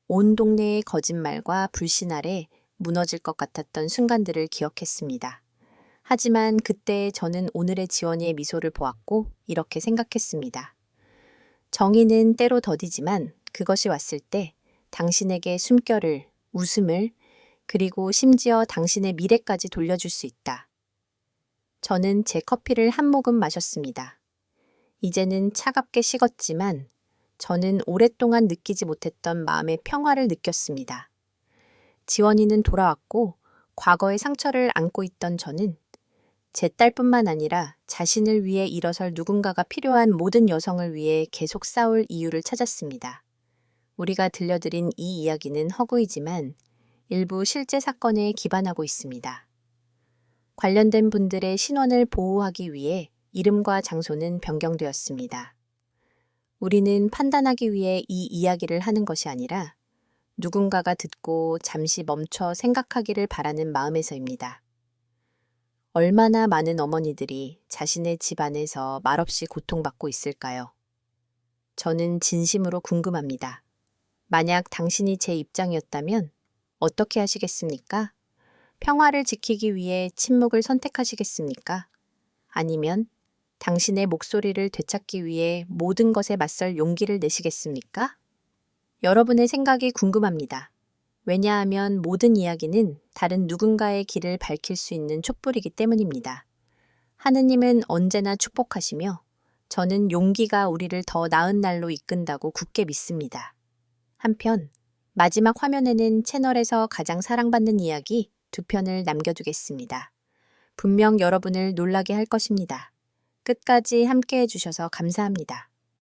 온 동네의 거짓말과 불신 아래 무너질 것 같았던 순간들을 기억했습니다. 하지만 그때 저는 오늘의 지원이의 미소를 보았고 이렇게 생각했습니다. 정의는 때로 더디지만 그것이 왔을 때 당신에게 숨결을, 웃음을, 그리고 심지어 당신의 미래까지 돌려줄 수 있다. 저는 제 커피를 한 모금 마셨습니다. 이제는 차갑게 식었지만 저는 오랫동안 느끼지 못했던 마음의 평화를 느꼈습니다. 지원이는 돌아왔고 과거의 상처를 안고 있던 저는 제 딸뿐만 아니라 자신을 위해 일어설 누군가가 필요한 모든 여성을 위해 계속 싸울 이유를 찾았습니다. 우리가 들려드린 이 이야기는 허구이지만 일부 실제 사건에 기반하고 있습니다. 관련된 분들의 신원을 보호하기 위해 이름과 장소는 변경되었습니다. 우리는 판단하기 위해 이 이야기를 하는 것이 아니라 누군가가 듣고 잠시 멈춰 생각하기를 바라는 마음에서입니다. 얼마나 많은 어머니들이 자신의 집 안에서 말없이 고통받고 있을까요? 저는 진심으로 궁금합니다. 만약 당신이 제 입장이었다면 어떻게 하시겠습니까? 평화를 지키기 위해 침묵을 선택하시겠습니까? 아니면 당신의 목소리를 되찾기 위해 모든 것에 맞설 용기를 내시겠습니까? 여러분의 생각이 궁금합니다. 왜냐하면 모든 이야기는 다른 누군가의 길을 밝힐 수 있는 촛불이기 때문입니다. 하느님은 언제나 축복하시며 저는 용기가 우리를 더 나은 날로 이끈다고 굳게 믿습니다. 한편 마지막 화면에는 채널에서 가장 사랑받는 이야기 2편을 남겨두겠습니다. 분명 여러분을 놀라게 할 것입니다. 끝까지 함께 해주셔서 감사합니다.